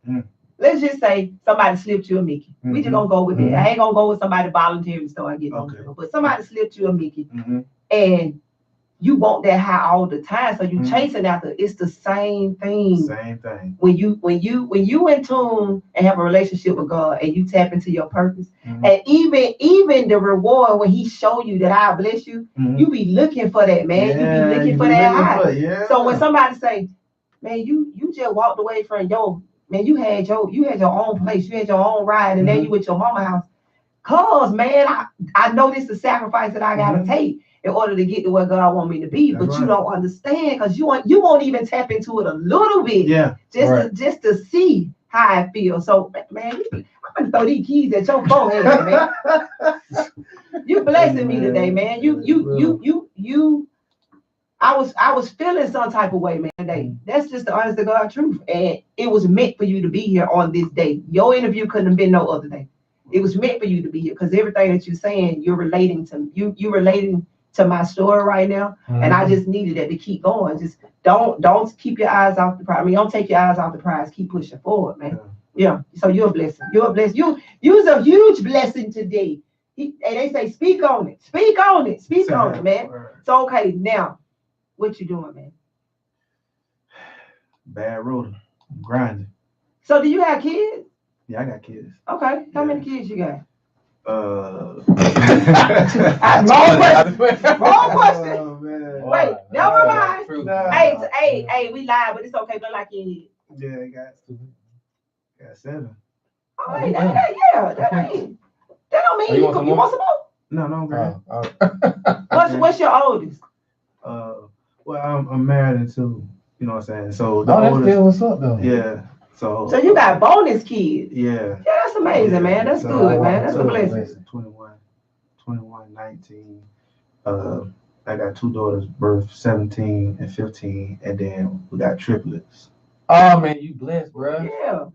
let's just say somebody slipped you a Mickey. We just gonna go with it. I ain't gonna go with somebody voluntarily start getting on it. But somebody slipped you a Mickey, and you want that high all the time, so you chasing after. It's the same thing. Same thing. When you in tune and have a relationship with God, and you tap into your purpose, and even the reward when He show you that I bless you, you be looking for that, man. You be looking for that high. So when somebody say, man, you just walked away from man, you had your own place, you had your own ride, and then you with your mama house. Cause man, I know this is a sacrifice that I gotta take in order to get to where God want me to be. That's but you don't understand because you won't even tap into it a little bit. Yeah. Just to see how I feel. So man, I'm gonna throw these keys at your forehead, man. You blessing me today, man. I was feeling some type of way, man, today. That's just the honest to God truth. And it was meant for you to be here on this day. Your interview couldn't have been no other day. It was meant for you to be here because everything that you're saying, you're relating to you relating to my story right now. And I just needed that to keep going. Just don't keep your eyes off the prize. I mean, don't take your eyes off the prize. Keep pushing forward, man. Yeah. So you're a blessing. You're a blessing. You're a huge blessing today. And they say, speak on it. Speak on it. Speak on it, man. So okay, now, what you doing, man? Bad road. I'm grinding. So do you have kids? Yeah, I got kids. Okay. How many kids you got? Wrong question. Oh, man. Wait, never mind. Hey, we live, but it's okay. But like you. Yeah, I got 7. Oh, that ain't. That don't mean you want some more. No, I'm good. What's your oldest? Well, I'm married into, you know what I'm saying. So the that's oldest, still what's up though. Yeah. So you got bonus kids. Yeah. Yeah, that's amazing, man. That's good, man. That's a blessing. 21, 19. I got 2 daughters, birth 17 and 15, and then we got triplets. Oh man, you blessed, bro. Yeah,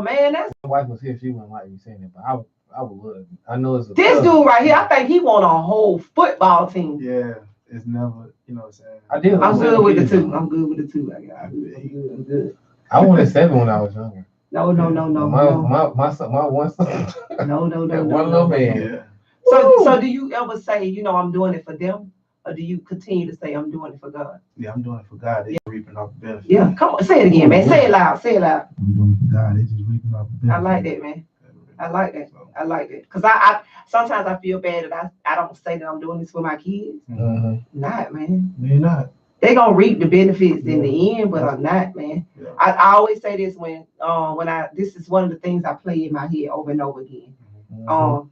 man. That's. My wife was here. She wouldn't like me saying it, but I would love it. I know it's this dude right here. I think he want a whole football team. Yeah, it's never, you know what I'm saying. I did. I'm good with the 2. I'm good with the 2. I'm good. I wanted 7 when I was younger. No. My son, my one son. No. One little man. Yeah. So do you ever say, you know, I'm doing it for them, or do you continue to say I'm doing it for God? Yeah, I'm doing it for God. They're reaping off the benefits. Yeah, come on, say it again, man. Say it loud. Say it loud. I'm doing it for God. They just reaping off the benefits. I like that, man. I like that. Cause I sometimes I feel bad that I don't say that I'm doing this for my kids. Mm-hmm. Not, man. They're not. They gonna reap the benefits in the end, but I'm not, man. Yeah. I always say this when this is one of the things I play in my head over and over again. Mm-hmm.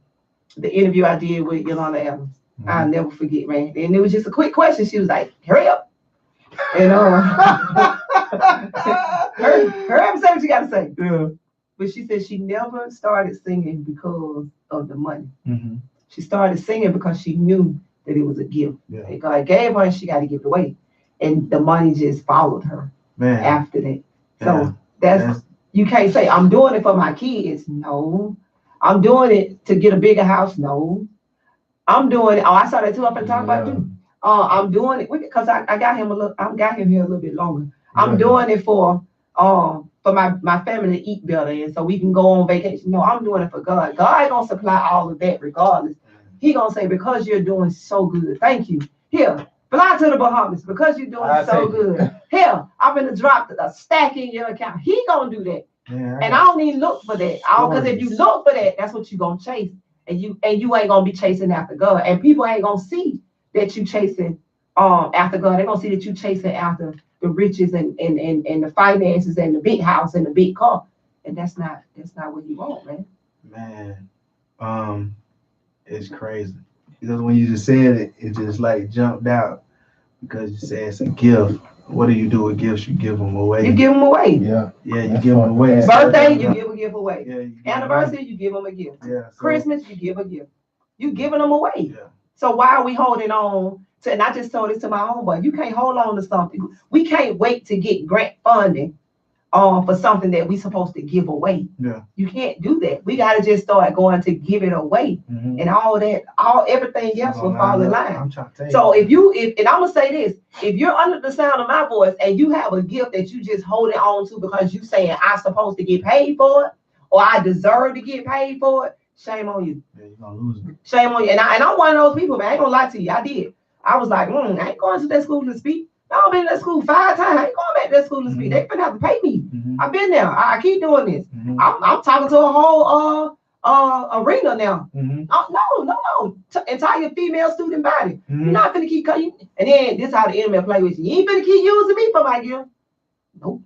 The interview I did with Yolanda Adams, I'll never forget, man. And it was just a quick question. She was like, "Hurry up," and hurry up and say what you gotta say. Yeah. But she said she never started singing because of the money. Mm-hmm. She started singing because she knew that it was a gift. Yeah. And God gave her, and she got to give it away. And the money just followed her after that. So that's you can't say I'm doing it for my kids. No, I'm doing it to get a bigger house. No, I'm doing it. Oh, I saw that too. I've been talking about too. I'm doing it because I got him here a little bit longer. I'm doing it for my family to eat better, and so we can go on vacation. No, I'm doing it for God. God gonna supply all of that regardless. He gonna say, because you're doing so good, thank you. Here, fly to the Bahamas because you're doing so good. Here, I'm gonna drop a stack in your account. He gonna do that. Yeah, and I don't even look for that. Because if you look for that, that's what you're gonna chase. And you ain't gonna be chasing after God. And people ain't gonna see that you chasing after God. They're gonna see that you chasing after the riches and the finances and the big house and the big car. And that's not what you want, man. Man, it's crazy. Because when you just said it, it just like jumped out because you said it's a gift. What do you do with gifts? You give them away. You give them away. Yeah, you give them away. Birthday, you give a gift away. Yeah, anniversary, you give them a gift. Yeah. So, Christmas, you give a gift. You giving them away. Yeah. So why are we holding on to? And I just told this to my homeboy. You can't hold on to something. We can't wait to get grant funding for something that we supposed to give away. Yeah. You can't do that. We got to just start going to give it away, and everything else will fall in line. I'm trying to tell you. So and I'm gonna say this: if you're under the sound of my voice and you have a gift that you just holding on to because you saying I'm supposed to get paid for it or I deserve to get paid for it, shame on you. Yeah, you're gonna lose it. Shame on you. And I'm one of those people, man. I ain't gonna lie to you. I did. I was like, I ain't going to that school to speak. I've been to that school 5 times. I ain't going back to that school to speak. They finna have to pay me. I've been there. I keep doing this. I'm talking to a whole arena now. No. Entire female student body. You're not finna keep cutting. And then this is how the enemy play with you. You ain't finna keep using me for my gift. Nope.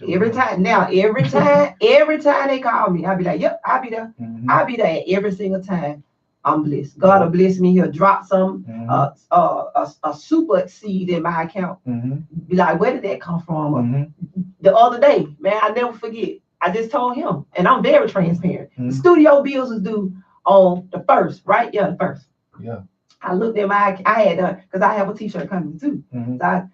Every time they call me, I'll be like, yep, I'll be there. I'll be there every single time. I'm blessed. God will bless me. He'll drop some a super seed in my account. Be like, where did that come from? The other day, man, I never forget. I just told him, and I'm very transparent. The studio bills is due on the 1st, right? Yeah, the 1st. Yeah. I looked at I had done because I have a t-shirt coming too. So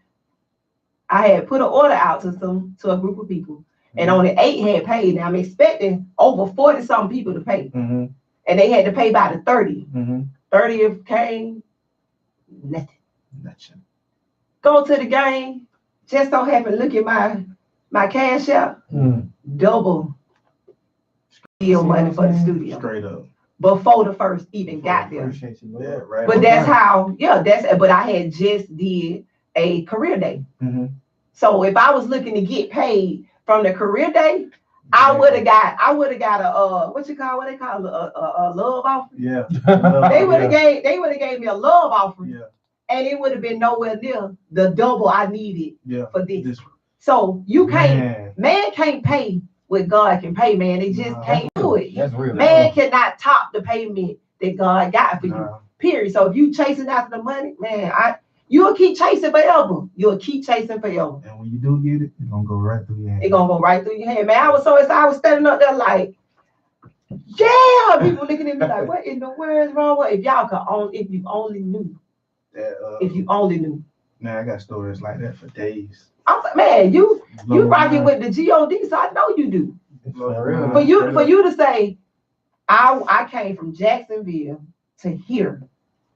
I had put an order out to a group of people, and only 8 had paid. Now I'm expecting over 40-something people to pay. And they had to pay by the 30. 30th came, nothing. Go to the game, just so happen look at my cash out, double deal money for the studio. Straight up. Before the 1st even got there. Yeah, right. But but I had just did a career day. So if I was looking to get paid from the career day, I would have got a what they call a love offer. Yeah. They would have gave me a love offer. Yeah. And it would have been nowhere near the double I needed for this. So you can't, man can't pay what God can pay, man. They just can't do it. That's real. Man cannot top the payment that God got for you. Period. So if you chasing after the money, man, you'll keep chasing forever. You'll keep chasing forever. And when you do get it, it's gonna go right through your hand. It's gonna go right through your hand, man. I was so excited. I was standing up there like, yeah. People looking at me like, what in the world is wrong with? If y'all could only, if you only knew. If you only knew. Man, I got stories like that for days. I'm like, man, you rocking with the God, so I know you do. For you to say, I came from Jacksonville to here,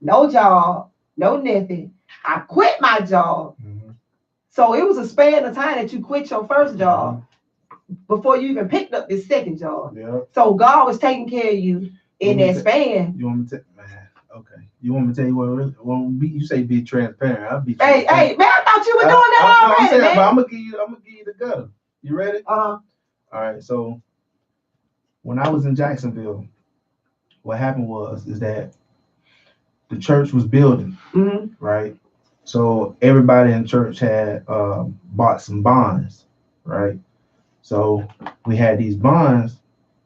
no job, no nothing. I quit my job. Mm-hmm. So it was a span of time that you quit your first job before you even picked up this second job. Yep. So God was taking care of you in that span. You want me to, man? Okay. You want me to tell you what really? Well, you say be transparent. I'll be. Hey, man! I thought you were doing that already, man. But I'm gonna give you the gutter. You ready? All right. So when I was in Jacksonville, what happened is that the church was building, right? So everybody in church had bought some bonds, right? So we had these bonds,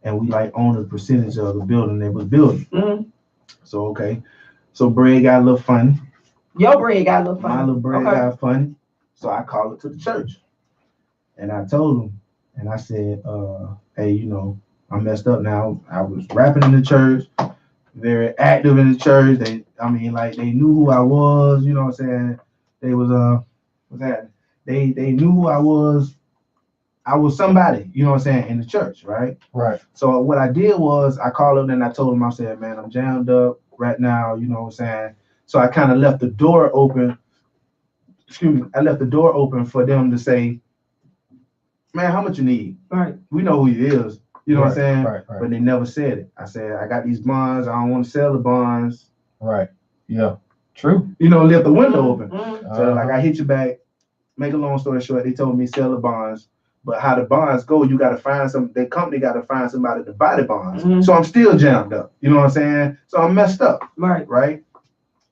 and we like owned a percentage of the building they was building. Mm-hmm. So okay, so bread got a little funny. Your bread got a little funny. My little bread got funny. So I called it to the church, and I told them, and I said, hey, you know, I messed up now. I was rapping in the church, very active in the church. They knew who I was, you know what I'm saying? They was they knew who I was. I was somebody, you know what I'm saying, in the church, right? Right. So what I did was I called them and I told them, I said, man, I'm jammed up right now, you know what I'm saying? So I kind of left the door open. I left the door open for them to say, man, how much you need? Right. We know who he is. You know what I'm saying? Right. But they never said it. I said, I got these bonds. I don't want to sell the bonds. Right. Yeah. True. You know, left the window open. So like I hit you back. Make a long story short, they told me sell the bonds. But how the bonds go, you got to find the company got to find somebody to buy the bonds. Mm-hmm. So I'm still jammed up. You know what I'm saying? So I'm messed up. Right.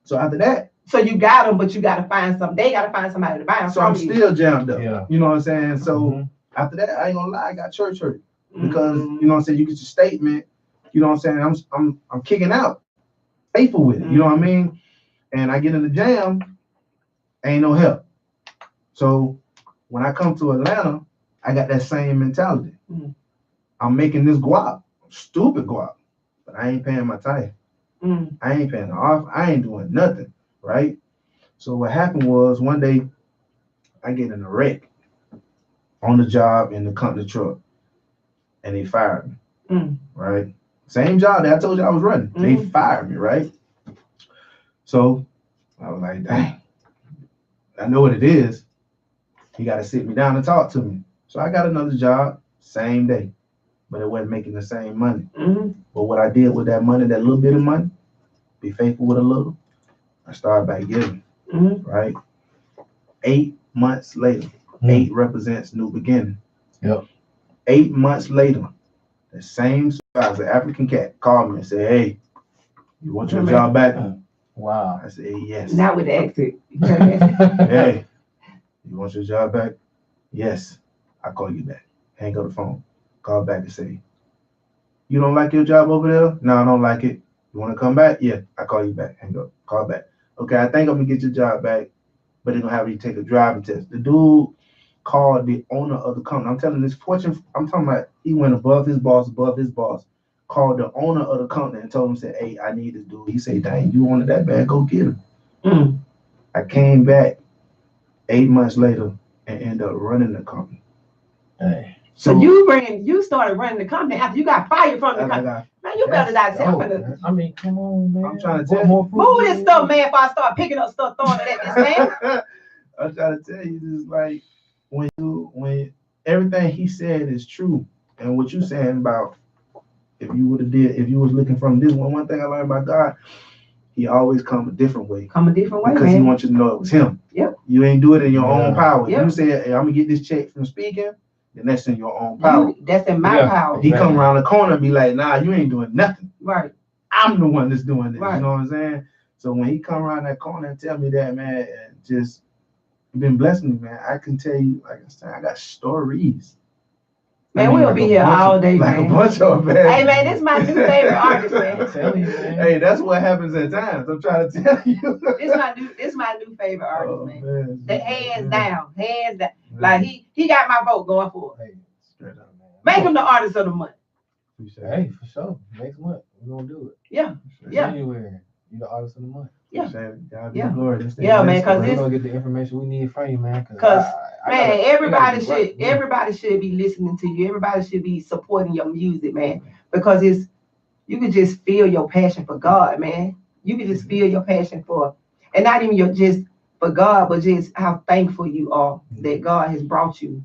So after that. So you got them, but you got to find some. They got to find somebody to buy them. So I'm still jammed up. Yeah. You know what I'm saying? So after that, I ain't gonna lie, I got church hurt. Because you know what I'm saying, you get your statement, you know what I'm saying, I'm kicking out, faithful with it, you know what I mean? And I get in the jam, ain't no help. So when I come to Atlanta, I got that same mentality. I'm making this guap, stupid guap, but I ain't paying my tithe. I ain't paying the off, I ain't doing nothing, right? So what happened was one day I get in a wreck on the job in the company truck. And they fired me, right? Same job that I told you I was running. They fired me, right? So I was like, dang, I know what it is. You got to sit me down and talk to me. So I got another job, same day, but it wasn't making the same money. But what I did with that money, that little bit of money, be faithful with a little, I started by giving, right? 8 months later, 8 represents new beginning. Yep. 8 months later, the same supervisor, African cat, called me and said, hey, you want your job back? Wow. I said, yes. Not with the exit. Hey, you want your job back? Yes. I'll call you back. Hang up the phone. Call back and say, you don't like your job over there? No, I don't like it. You want to come back? Yeah, I'll call you back. Hang up. Call back. Okay, I think I'm going to get your job back, but they're going to have you take a driving test. The dude called the owner of the company. I'm telling this fortune. I'm talking about he went above his boss, called the owner of the company and told him, said, hey, I need this dude. He said, dang, you wanted that bad, go get him. I came back 8 months later and ended up running the company. Hey. So you started running the company after you got fired from the company. Man, you better not tell me. I mean, come on, man. I'm trying to tell you. Move this stuff, man, before I start picking up stuff, throwing it at this man. I'm trying to tell you, this is like when everything he said is true, and what you saying about if you was looking from this one thing I learned about God, he always come a different way. Because man. He wants you to know it was him. Yep. You ain't do it in your own power. Yep. You say, hey, I'm gonna get this check from speaking, then that's in your own power. That's in my power. He come around the corner and be like, nah, you ain't doing nothing. Right. I'm the one that's doing this. Right. You know what I'm saying? So when he come around that corner and tell me that, man, and just been blessing me, man. I can tell you, like I said, I got stories. Man, we'll be here all day, man. Like a bunch of them, man. Hey, man, this is my new favorite artist, man. I'm telling you, man. Hey, that's what happens at times. I'm trying to tell you. This my new favorite artist, man. The hands down. Man. Like he got my vote going for it. Hey, straight up, man. Make him the artist of the month. Hey, for sure. Next month, we're gonna do it. Yeah. January, you the artist of the month. Yeah. Yeah. Glory. Yeah, man, because we're gonna get the information we need from you, man. Because man, everybody should be listening to you. Everybody should be supporting your music, man. Because you can just feel your passion for God, man. You can just feel your passion for, and not even your just for God, but just how thankful you are that God has brought you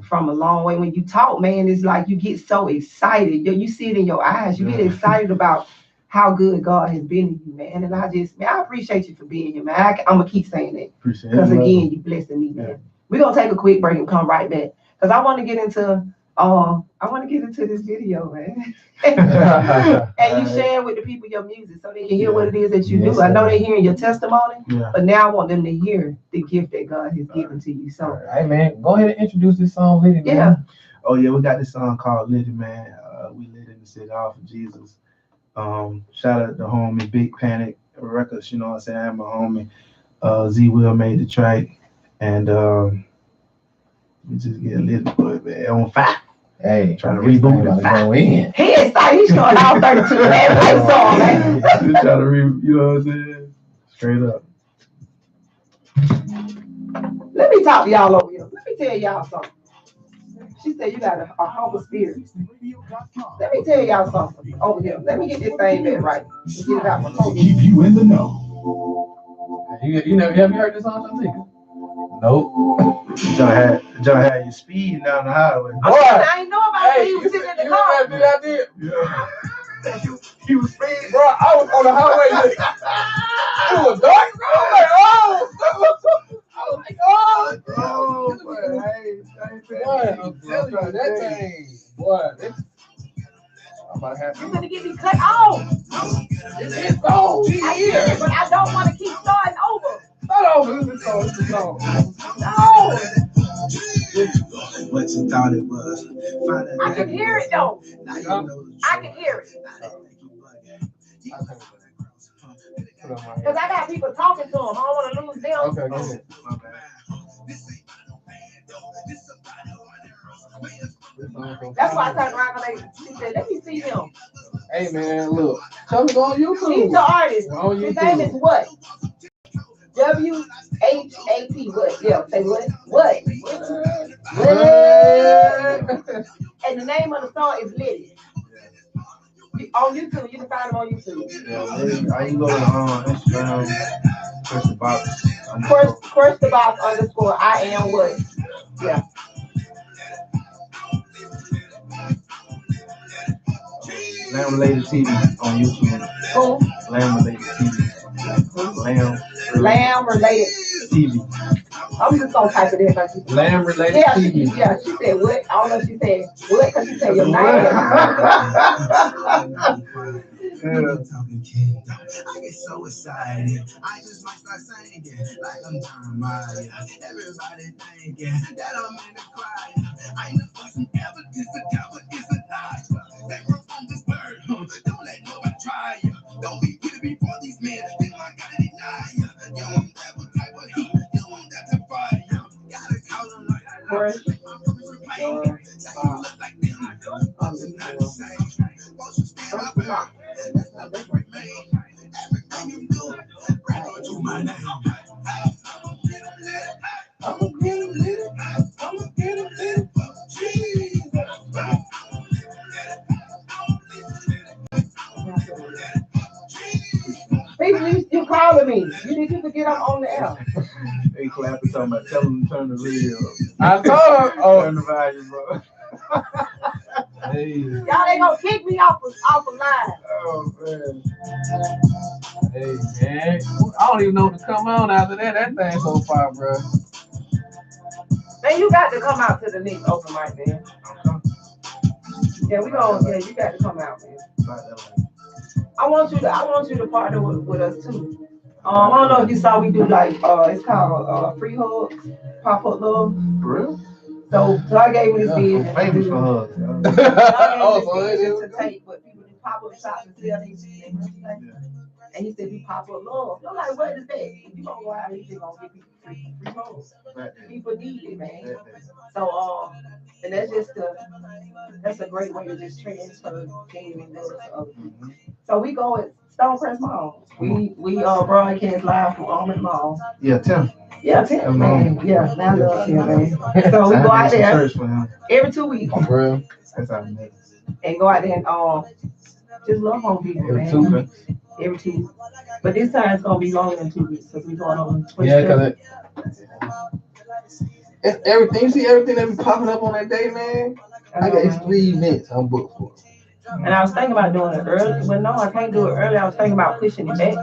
from a long way. When you talk, man, it's like you get so excited. You see it in your eyes. You get excited about how good God has been to you, man. And I appreciate you for being here, man. I'm gonna keep saying that. Because again, you blessing me, man. We're gonna take a quick break and come right back. Because I want to get into this video, man. And you share with the people your music so they can hear what it is that you do. I know they're hearing your testimony, but now I want them to hear the gift that God has given to you. So hey, man, go ahead and introduce this song, Liddy, man. Yeah. Oh yeah, we got this song called Liddy, man. We lit in the city all for Jesus. Shout out to homie Big Panic Records, you know what I'm saying? I'm a homie. Z Will made the track, and we just get lit for it, man. On fire. Hey, trying to reboot the go in. He is like he's showing all 32 that song, man. Just trying to you know what I'm saying? Straight up. Let me talk to y'all over here. Let me tell y'all something. She said you got a humble spirit. Let me tell y'all something over here. Let me get this thing back right. Get it out my phone. Keep you in the know. You heard this song, Shantika? Nope. John had you speeding down the highway. Boy, I ain't know about it. He was sitting in the car. Yeah. He was speeding. Bro, I was on the highway. It was dark. I was like, oh, boy, I'm telling you, that thing, boy. I'm about to have You're gonna get me cut off. It's gone. But I don't want to keep starting over. Start over. This is song. No. What you thought it was. I can hear it though. I can hear it. Because I got people talking to them. I don't want to lose them. Okay, go ahead. That's why I turned around and she said, let me see him. Hey man, look. Tell me go on YouTube. He's the artist. On YouTube. His name is what? W.H.A.T. What? Yeah, say what? What? And the name of the song is Liddy. On YouTube, you can find him on YouTube. Yeah, I can go to Instagram, Crush the Box. Crush the Box _ I am what? Yeah. Lamb Related TV on YouTube. Who? Lamb Related TV. Lamb Related TV. I'm just gonna type it in. Lamb Related TV. She said what? I don't know if she said what because she said your name. I get so excited. I just might start singing like I'm Jeremiah. Everybody thinking that I'm in the choir. I know some evidence the devil is a liar. They were on this word. Don't let nobody try you. Don't be bitter before these men. Then I gotta deny you. You want that type of heat. You want that to fire. Gotta call them like I love you. You look like them. I'm not the same. Won't you stand up and that's not the great man. Everything you do, bring on to my name. I'm a get him lit. Jesus. People, you calling me. You need to get up on the air. They clapping talking about tell them to turn the radio up. I told her. Turn the volume up. Hey. Y'all ain't gonna kick me off of line. Oh man. Hey man. I don't even know what to come on after that. That thing's so far, bro. Man, you got to come out to the next open mic, man. Yeah, you got to come out, man. I want you to partner with us too. I don't know if you saw we do like it's called free hugs, pop up love. For real? So I gave me this business. Famous for her. To take what people do pop up shops and sell these things. And he said, "We pop up love." I'm like, "What is that?" If you gonna go out, you just gonna get people free clothes. People need it, man. So and that's a great way to just transfer game and love. So we go at Stonecrest Mall. We broadcast live from Almond Mall. Yeah, Tim. Yeah, Tim, man. Yeah, I love Tim, man. So we go out there every 2 weeks. That's how we met. And go out there and just love on people, man. Every 2 weeks. But this time it's gonna be longer than 2 weeks because we're going on 27th. Yeah, because it's everything. You see everything that be popping up on that day, man. I got 3 events I'm booked for. And I was thinking about doing it early. Well, no, I can't do it early. I was thinking about pushing it back.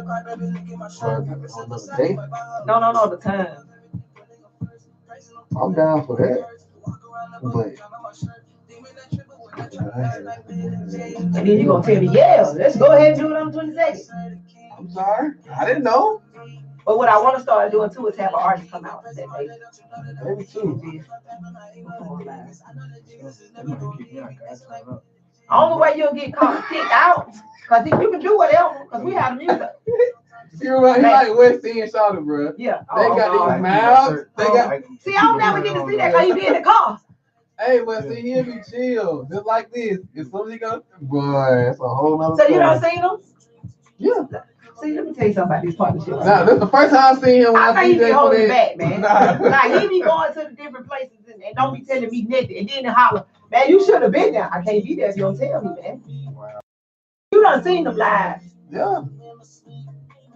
Day? No, the time. I'm down for that. But and then you're going to tell me, yeah, let's go ahead and do it on the 22nd. I'm sorry. I didn't know. But what I want to start doing too is have an artist come out that day. Maybe too. Only way you'll get kicked out, because you can do whatever, because we have the music. He like West End Shawty, bro. Yeah. They got these mouths. See, I don't never get to see that because he be in the car. Hey, but see, he'll be chill, just like this. As soon as he goes, boy, that's a whole nother So story. You done seen him? Yeah. See, let me tell you something about this partnership. Nah, this is the first time I seen him. I think he be holding back, man. Nah, he be going to the different places and don't be telling me nothing. And then they holler, man, you should have been there. I can't be there if you don't tell me, man. Wow. You done seen them live. Yeah.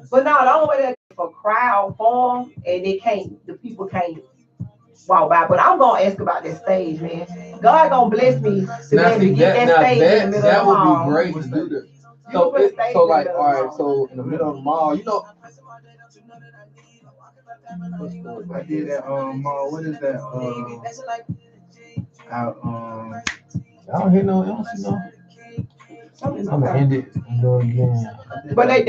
But no, the only way that for crowd form and the people can't walk by. But I'm gonna ask about that stage, man. God gonna bless me to be able to get that stage in the middle of the mall. That would be great to do that. So like, all right, so in the middle of the mall, you know. I did that mall. What is that? I don't hear no. I don't see no. I'm gonna end it and go again. But they